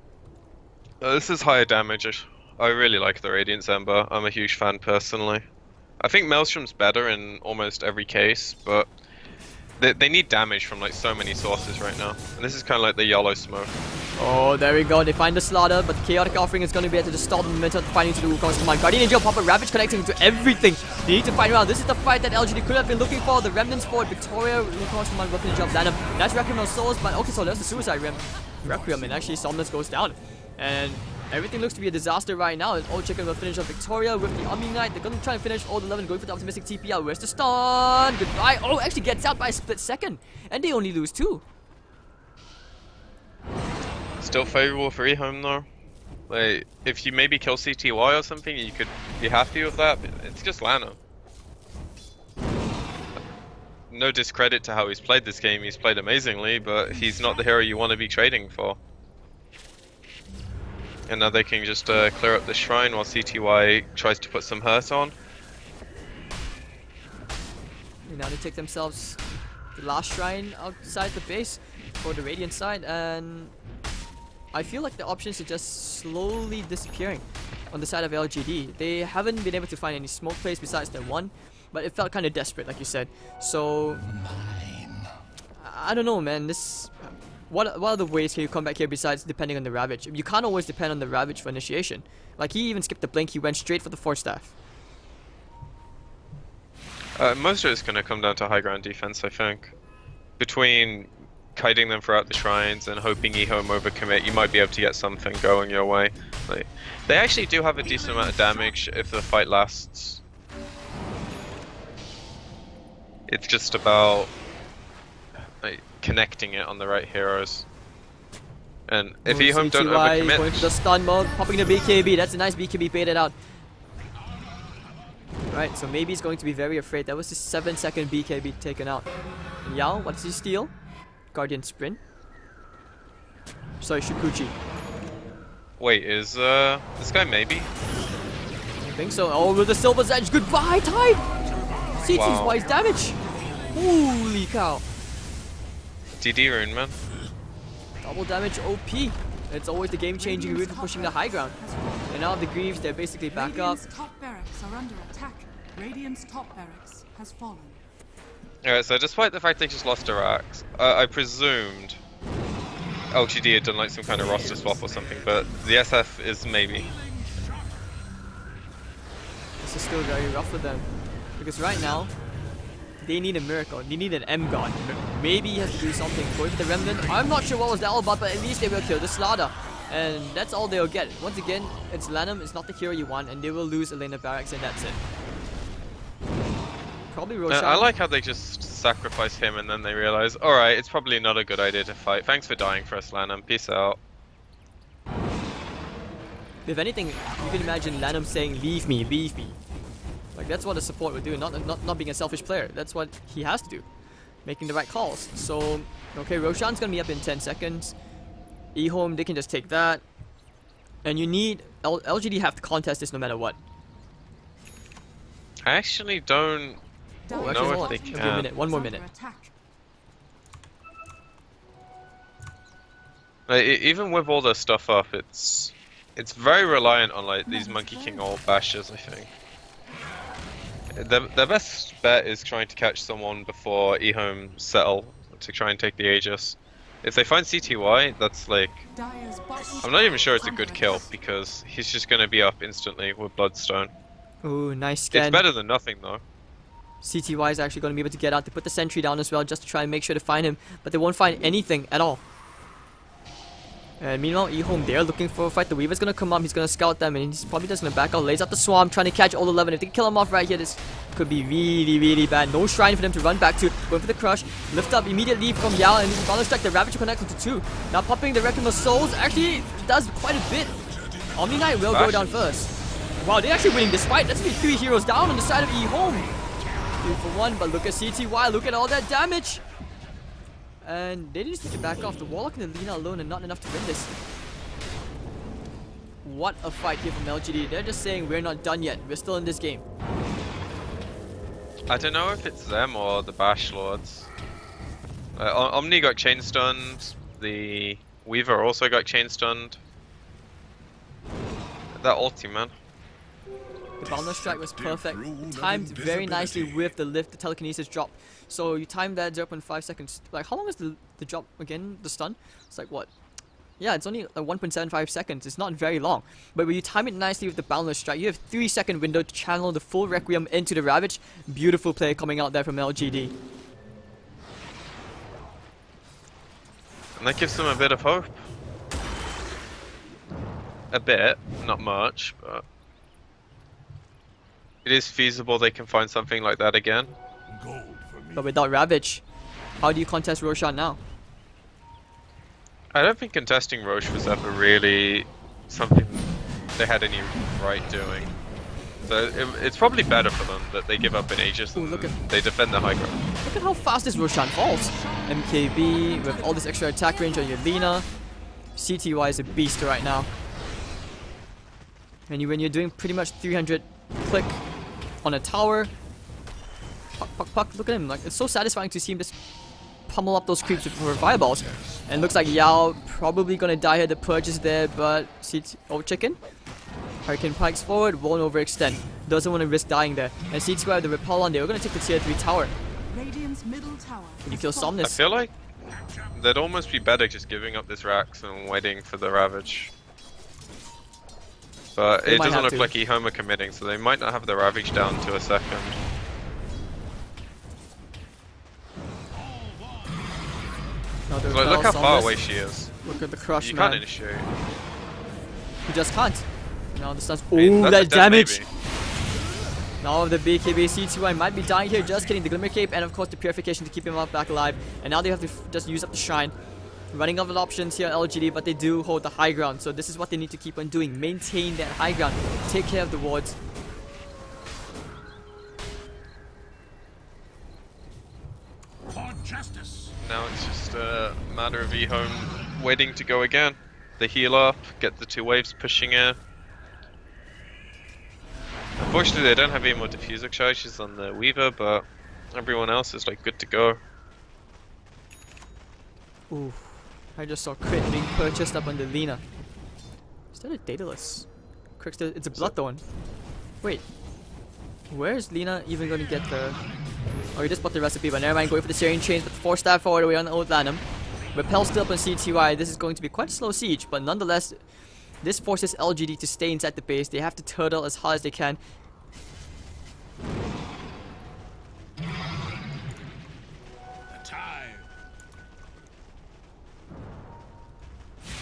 This is higher damage. I really like the Radiance Ember. I'm a huge fan personally. I think Maelstrom's better in almost every case, but they need damage from like so many sources right now. And this is kind of like the yellow smoke. Oh, there we go. They find the Slaughter, but the Chaotic Offering is going to be able to just stall the momentum fighting to the Wukong's command. Guardian Angel pop a Ravage connecting to everything. They need to find out. This is the fight that LGD could have been looking for. The Remnants forward. Victoria, Wukong's command, weapon job, land him. That's Requiem of Souls, but okay, so there's the Suicide Rim. Requiem, and actually Somnus goes down. And everything looks to be a disaster right now. Old Chicken will finish off Victoria with the Omni Knight. They're going to try and finish Old 11, going for the optimistic TP out. Where's the stun? Goodbye. Oh, actually gets out by a split second. And they only lose 2. Still favorable for EHOME though. Like, if you maybe kill CTY or something, you could be happy with that, but it's just Lana. No discredit to how he's played this game, he's played amazingly, but he's not the hero you want to be trading for. And now they can just clear up the shrine while CTY tries to put some hurt on. And now they take themselves the last shrine outside the base for the Radiant side, and I feel like the options are just slowly disappearing on the side of LGD. They haven't been able to find any smoke plays besides that one, but it felt kind of desperate, like you said. So I don't know, man. What other ways can you come back here besides depending on the Ravage? You can't always depend on the Ravage for initiation. Like, he even skipped the blink, he went straight for the Force Staff. Most of it's going to come down to high ground defense, I think. Between kiting them throughout the shrines and hoping EHOME overcommit, you might be able to get something going your way. Like, they actually do have a decent amount of damage if the fight lasts. It's just about like, connecting it on the right heroes. And if EHOME don't overcommit... Going for the stun mode, popping the BKB. That's a nice BKB baited out. Right, so maybe he's going to be very afraid. That was his 7-second BKB taken out. And Yao, what's his steal? Guardian Sprint. Sorry, Shukuchi. Wait, is this guy maybe? I think so. Oh, with the Silver's Edge. Goodbye, Tide! CT's Wow. wise damage. Holy cow. DD rune, man. Double damage OP. It's always the game-changing route for pushing the high ground. And now the Greaves, they're basically back up. Radiant's top barracks are under attack. Radiant's top barracks has fallen. Alright, so despite the fact they just lost Arax, I presumed LGD had done like some kind of roster swap or something, but the SF is maybe. This is still very rough for them. Because right now, they need a miracle. They need an M God. Maybe he has to do something. Going for the Remnant. I'm not sure what was that all about, but at least they will kill the Slaughter. And that's all they'll get. Once again, it's Lanham. It's not the hero you want, and they will lose Elena Barracks, and that's it. Probably Roshan. I like how they just sacrifice him and then they realize, alright, it's probably not a good idea to fight. Thanks for dying for us, Lanham. Peace out. If anything, you can imagine Lanham saying, leave me, leave me. Like, that's what a support would do, not being a selfish player. That's what he has to do. Making the right calls. So, okay, Roshan's gonna be up in 10 seconds. EHOME, they can just take that. And you need... LGD have to contest this no matter what. I actually don't know if they can. Maybe a minute, one more minute. Like, even with all their stuff up, it's very reliant on like these Monkey King or Bashers, I think. Their best bet is trying to catch someone before EHOME settle to try and take the Aegis. If they find CTY, that's like... I'm not even sure it's a good kill, because he's just going to be up instantly with Bloodstone. Ooh, nice scan. It's better than nothing though. CTY is actually going to be able to get out. They put the sentry down as well just to try and make sure to find him, but they won't find anything at all. And meanwhile, EHOME, they're looking for a fight. The Weaver's going to come up, he's going to scout them, and he's probably just going to back out, lays out the Swarm, trying to catch all 11. If they can kill him off right here, this could be really, really bad. No Shrine for them to run back to. Going for the Crush, lift up immediately from Yao, and he's Balance Strike. The Ravager connects into 2. Now popping the Requiem of Souls, actually does quite a bit. Omni Knight will go down first. Wow, they're actually winning this fight. That's 3 heroes down on the side of EHOME. 3 for 1, but look at CTY, look at all that damage. And they just need to back off. The Warlock and the Lina alone are not enough to win this. What a fight here from LGD. They're just saying we're not done yet. We're still in this game. I don't know if it's them or the Bash Lords. Omni got chain stunned. The Weaver also got chain stunned. That ulti, man. The Boundless Strike was perfect. Timed very nicely with the lift, the telekinesis drop. So you time that 0.5 seconds. Like, how long is the drop again? The stun? It's like what? Yeah, it's only 1.75 seconds. It's not very long. But when you time it nicely with the Boundless Strike, you have 3-second window to channel the full Requiem into the Ravage. Beautiful play coming out there from LGD. And that gives them a bit of hope. A bit, not much, but it is feasible they can find something like that again. But without Ravage, how do you contest Roshan now? I don't think contesting Roche was ever really something they had any right doing. So it's probably better for them that they give up an Aegis and they defend the high ground. Look at how fast this Roshan falls. MKB with all this extra attack range on your Lina. CTY is a beast right now. And when you're doing pretty much 300 click on a tower, puck, puck, puck, look at him. Like, it's so satisfying to see him just pummel up those creeps with fireballs. And looks like Yao probably gonna die here. The Purge is there, but oh, chicken. Hurricane Pikes forward, won't overextend. Doesn't want to risk dying there. And CTY with the Repel on, they were gonna take the tier 3 tower. Radiant's middle tower. Can you kill I Somnus? feel like they'd almost be better just giving up this Rax and waiting for the Ravage. But it doesn't look like EHOME are committing, so they might not have the Ravage down to a second. Like, look how far away she is. Look at the Crush, You man. can't initiate. He just can't. Now the stuns. I mean, Oh, that's that damage! maybe. Now the BKB CTY might be dying here. Just getting the Glimmer Cape and of course the Purification to keep him back alive. And now they have to just use up the Shrine. Running out of options here, LGD, but they do hold the high ground. So this is what they need to keep on doing. Maintain that high ground. Take care of the wards. For justice. Now it's just a matter of EHOME waiting to go again. They heal up, get the 2 waves pushing in. Unfortunately, they don't have any more diffuser charges on the Weaver, but everyone else is like good to go. Ooh, I just saw crit being purchased up on the Lina. Is that a Daedalus? It's a Bloodthorn. Wait, where is Lina even going to get the... Oh, he just bought the recipe, but never mind. Going for the Syrian Chains, but 4-stab forward away on the old Lanham. Repel still up on CTY. This is going to be quite a slow siege, but nonetheless, this forces LGD to stay inside the base. They have to turtle as hard as they can.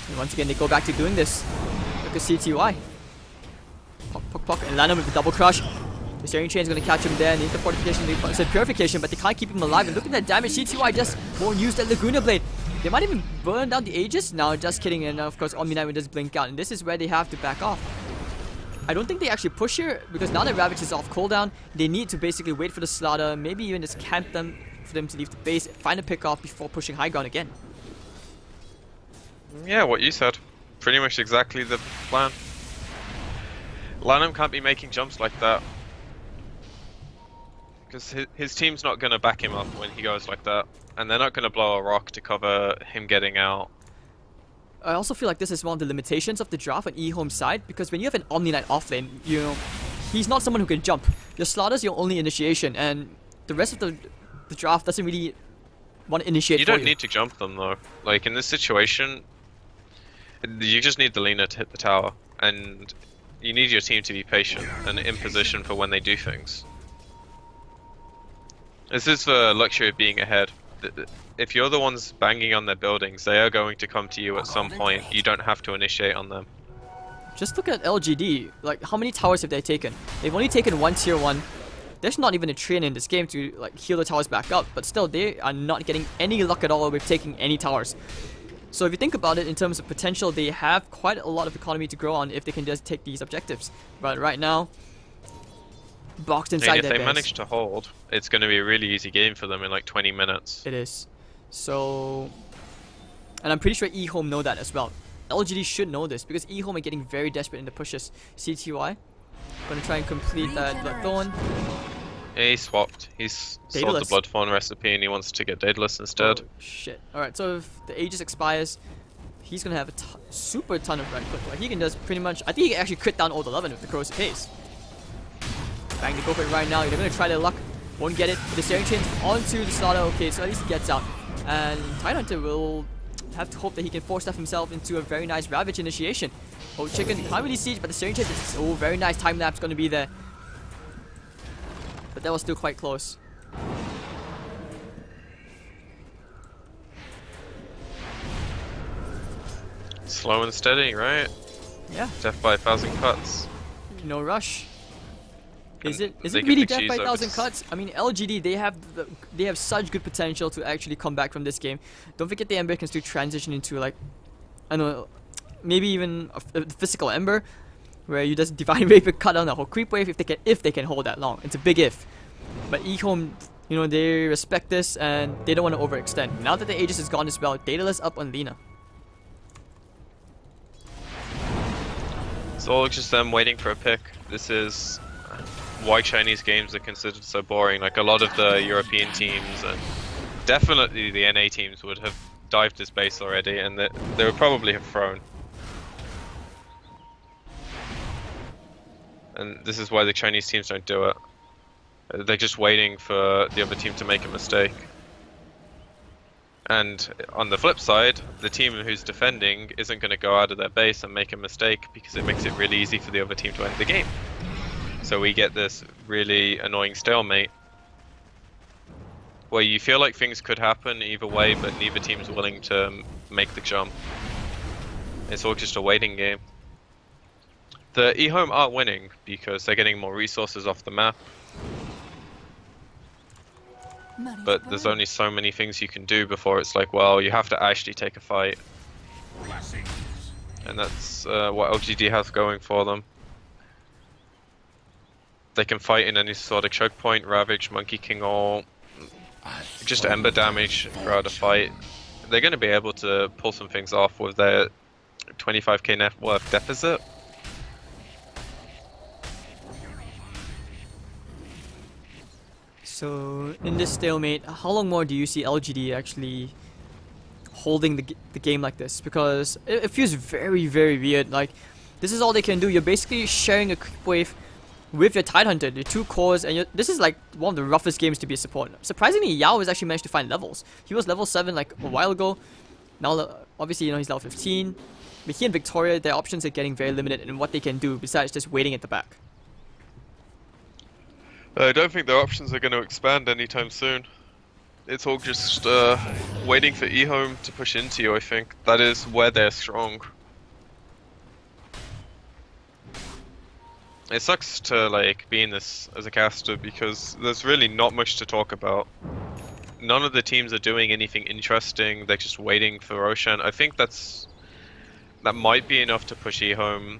And once again, they go back to doing this. Look at CTY. Puck, and land him with the double crush. The steering chain is going to catch him there. Need the fortification, they said purification, but they can't keep him alive. And look at that damage. CTY just won't use that Laguna Blade. They might even burn down the Aegis. No, just kidding. And of course, Omni Knight will just blink out. And this is where they have to back off. I don't think they actually push here, because now that Ravage is off cooldown, they need to basically wait for the slaughter, maybe even just camp them for them to leave the base, find a pick off before pushing high ground again. Yeah, what you said. Pretty much exactly the plan. Lanham can't be making jumps like that, because his team's not going to back him up when he goes like that, and they're not going to blow a rock to cover him getting out. I also feel like this is one of the limitations of the draft on EHOME's side, because when you have an Omni Knight offlane, you know, he's not someone who can jump. Your slaughter's your only initiation, and the rest of the draft doesn't really want to initiate. You don't need to jump them though. Like in this situation, you just need the Lina to hit the tower, and you need your team to be patient and in position for when they do things. This is the luxury of being ahead. If you're the ones banging on their buildings, they are going to come to you at some point. You don't have to initiate on them. Just look at LGD. Like, how many towers have they taken? They've only taken one tier 1. There's not even a train in this game to like heal the towers back up, but still they are not getting any luck at all with taking any towers. So if you think about it in terms of potential, they have quite a lot of economy to grow on if they can just take these objectives. But right now, boxed inside and if their they base. manage to hold, it's going to be a really easy game for them in like 20 minutes. It is. So, and I'm pretty sure EHOME know that as well. LGD should know this, because EHOME are getting very desperate in the pushes. CTY gonna try and complete that Bloodthorn. Yeah, he swapped. He's sold the Daedalus. Bloodthorn recipe and he wants to get Daedalus instead. Oh, shit. Alright, so if the Aegis expires, he's gonna have a super ton of right click. Like, he can just pretty much, I think he can actually crit down Old 11 with the corrosive haze. Bang, they go for it right now. They're gonna try their luck. Won't get it. The steering chains onto the slaughter. Okay, so at least he gets out. And Tidehunter will have to hope that he can force stuff himself into a very nice Ravage initiation. Oh, Chicken can't really siege, but the steering chains is very nice time lapse gonna be there. But that was still quite close. Slow and steady, right? Yeah. Death by 1,000 cuts. No rush. Is it they really get the death by cheese 1,000 over. cuts? I mean, LGD, they have such good potential to actually come back from this game. Don't forget the Ember can still transition into, like, I don't know, maybe even a physical Ember, where you just Divine Wave and cut down the whole creep wave if they can hold that long. It's a big if. But EHOME, you know, they respect this and they don't want to overextend. Now that the Aegis is gone as well, Daedalus up on Lina. It's all just them waiting for a pick. This is why Chinese games are considered so boring. Like a lot of the European teams and definitely the NA teams would have dived this base already, and they would probably have thrown. And this is why the Chinese teams don't do it. They're just waiting for the other team to make a mistake. And on the flip side, the team who's defending isn't going to go out of their base and make a mistake, because it makes it really easy for the other team to end the game. So we get this really annoying stalemate, where you feel like things could happen either way, but neither team's willing to make the jump. It's all just a waiting game. The EHOME are winning because they're getting more resources off the map. But there's only so many things you can do before it's like, well, you have to actually take a fight. Blessings. And that's what LGD has going for them. They can fight in any sort of choke point, Ravage, Monkey King, all just Ember damage throughout a fight. They're going to be able to pull some things off with their 25k net worth deficit. So in this stalemate, how long more do you see LGD actually holding the game like this? Because it feels very, very weird. Like, this is all they can do. You're basically sharing a creep wave with your Tidehunter, the two cores, and this is like one of the roughest games to be a support. Surprisingly, Yao has actually managed to find levels. He was level 7 like a while ago. Now, obviously, you know, he's level 15. But he and Victoria, their options are getting very limited in what they can do besides just waiting at the back. I don't think their options are going to expand anytime soon. It's all just waiting for EHOME to push into you, I think. That is where they're strong. It sucks to like be in this as a caster because there's really not much to talk about. None of the teams are doing anything interesting. They're just waiting for Roshan. I think that might be enough to push EHOME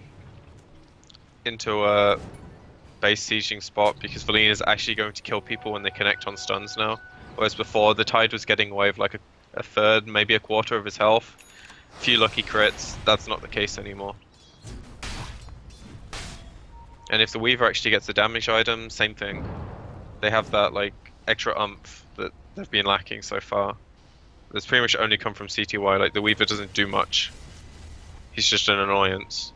into a base sieging spot because Valine is actually going to kill people when they connect on stuns now. Whereas before, the Tide was getting away with like a third, maybe a quarter of his health. A few lucky crits. That's not the case anymore. And if the Weaver actually gets a damage item, same thing. They have that like extra umph that they've been lacking so far. That's pretty much only come from CTY. Like the Weaver doesn't do much. He's just an annoyance.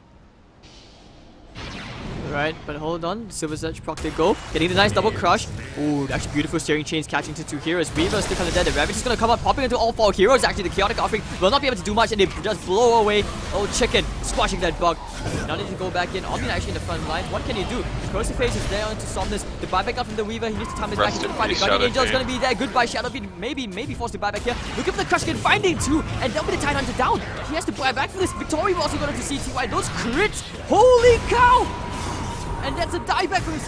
Right, but hold on. Silver Surge proc did go. Getting the nice double crush. Ooh, actually beautiful steering chains catching into two heroes. Weaver is still kind of dead. The Ravage is going to come up, popping into all four heroes. Actually, the Chaotic Offering will not be able to do much, and they just blow away old Chicken, squashing that bug. Now they need to go back in. Omni actually in the front line. What can he do? The Corrosive Phase is there onto Somnus. The buyback up from the Weaver. He needs to time this back into the fight. The Guardian Angel is going to be there. Goodbye, Shadowfiend. Maybe forced to buy back here. Looking for the Crush Skin, finding two, and that'll be the Tidehunter down. He has to buy back for this. Victoria will also go to CTY. Those crits! Holy cow! And that's a dieback from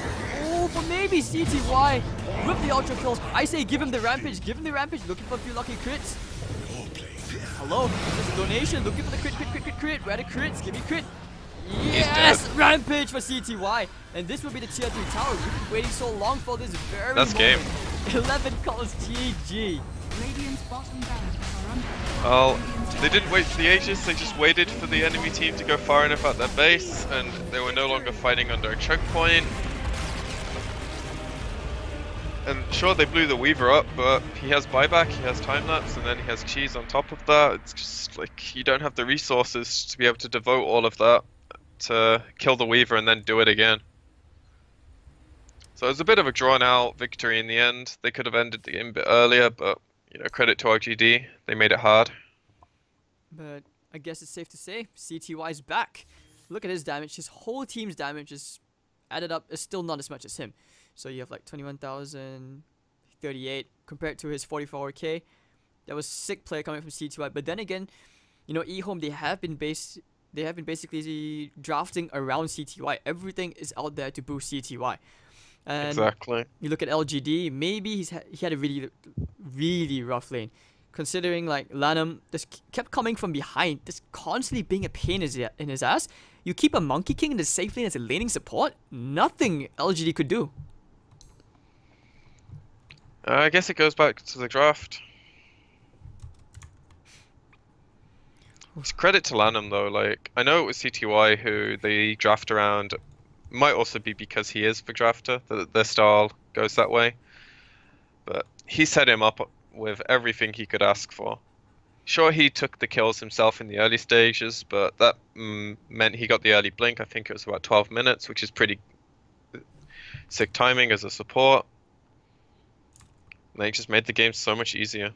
for maybe CTY with the ultra kills. I say give him the rampage, looking for a few lucky crits. Hello, this is a donation, looking for the crit. Where are the crits? Give me crit. Yes, rampage for CTY. And this will be the tier 3 tower. We've been waiting so long for this very moment. Game. 11 calls GG. Radiant's bottom barracks are under. Well, they didn't wait for the Aegis, they just waited for the enemy team to go far enough at their base, and they were no longer fighting under a choke point. And sure, they blew the Weaver up, but he has buyback, he has time-lapse, and then he has cheese on top of that. It's just like, you don't have the resources to be able to devote all of that to kill the Weaver and then do it again. So it was a bit of a drawn-out victory in the end. They could have ended the game a bit earlier, but you know, credit to LGD, they made it hard. But I guess it's safe to say CTY is back. Look at his damage. His whole team's damage is added up is still not as much as him. So you have like 21,038 compared to his 44k. That was sick play coming from CTY. But then again, you know, EHOME, they have been basically drafting around CTY. Everything is out there to boost CTY. And exactly. You look at LGD, maybe he had a really rough lane. Considering like Lanham just kept coming from behind, just constantly being a pain in his ass. You keep a Monkey King in the safe lane as a laning support, nothing LGD could do. I guess it goes back to the draft. It's credit to Lanham though, like, I know it was CTY who they draft around. Might also be because he is the drafter, that their style goes that way. But he set him up with everything he could ask for. Sure, he took the kills himself in the early stages, but that meant he got the early blink. I think it was about 12 minutes, which is pretty sick timing as a support. And they just made the game so much easier.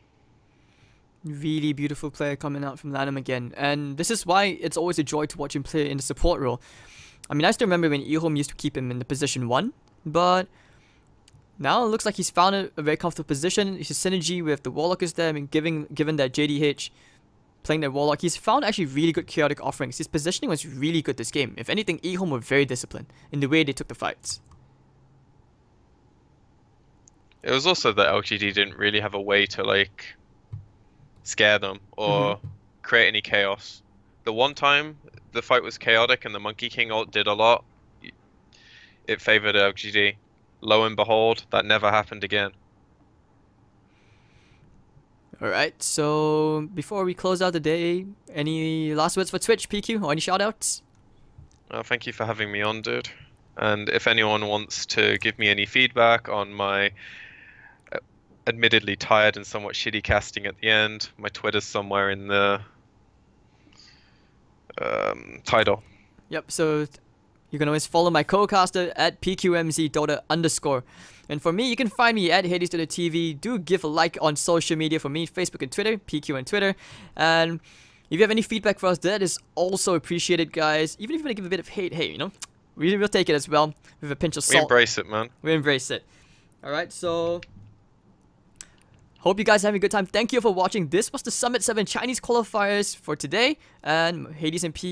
Really beautiful player coming out from Lanham again. And this is why it's always a joy to watch him play in the support role. I mean, I still remember when EHOME used to keep him in the position 1, but now it looks like he's found a very comfortable position. His synergy with the Warlock is there. I mean, given that JDH playing that Warlock, he's found actually really good chaotic offerings. His positioning was really good this game. If anything, EHOME were very disciplined in the way they took the fights. It was also that LGD didn't really have a way to like scare them or create any chaos. The one time the fight was chaotic and the Monkey King ult did a lot, it favored LGD. Lo and behold, that never happened again. Alright, so before we close out the day, any last words for Twitch, PQ, or any shoutouts? Thank you for having me on, dude. And if anyone wants to give me any feedback on my admittedly tired and somewhat shitty casting at the end, my Twitter's somewhere in the title. Yep, so you can always follow my co-caster at PQMZ_. And for me, you can find me at Hades.tv. Do give a like on social media for me, Facebook and Twitter, PQ on Twitter. And if you have any feedback for us, that is also appreciated, guys. Even if you want to give a bit of hate, hey, you know, we'll take it as well with a pinch of salt. We embrace it, man. We embrace it. Alright, so Hope you guys are having a good time. Thank you for watching. This was the Summit 7 Chinese qualifiers for today. And Hades and P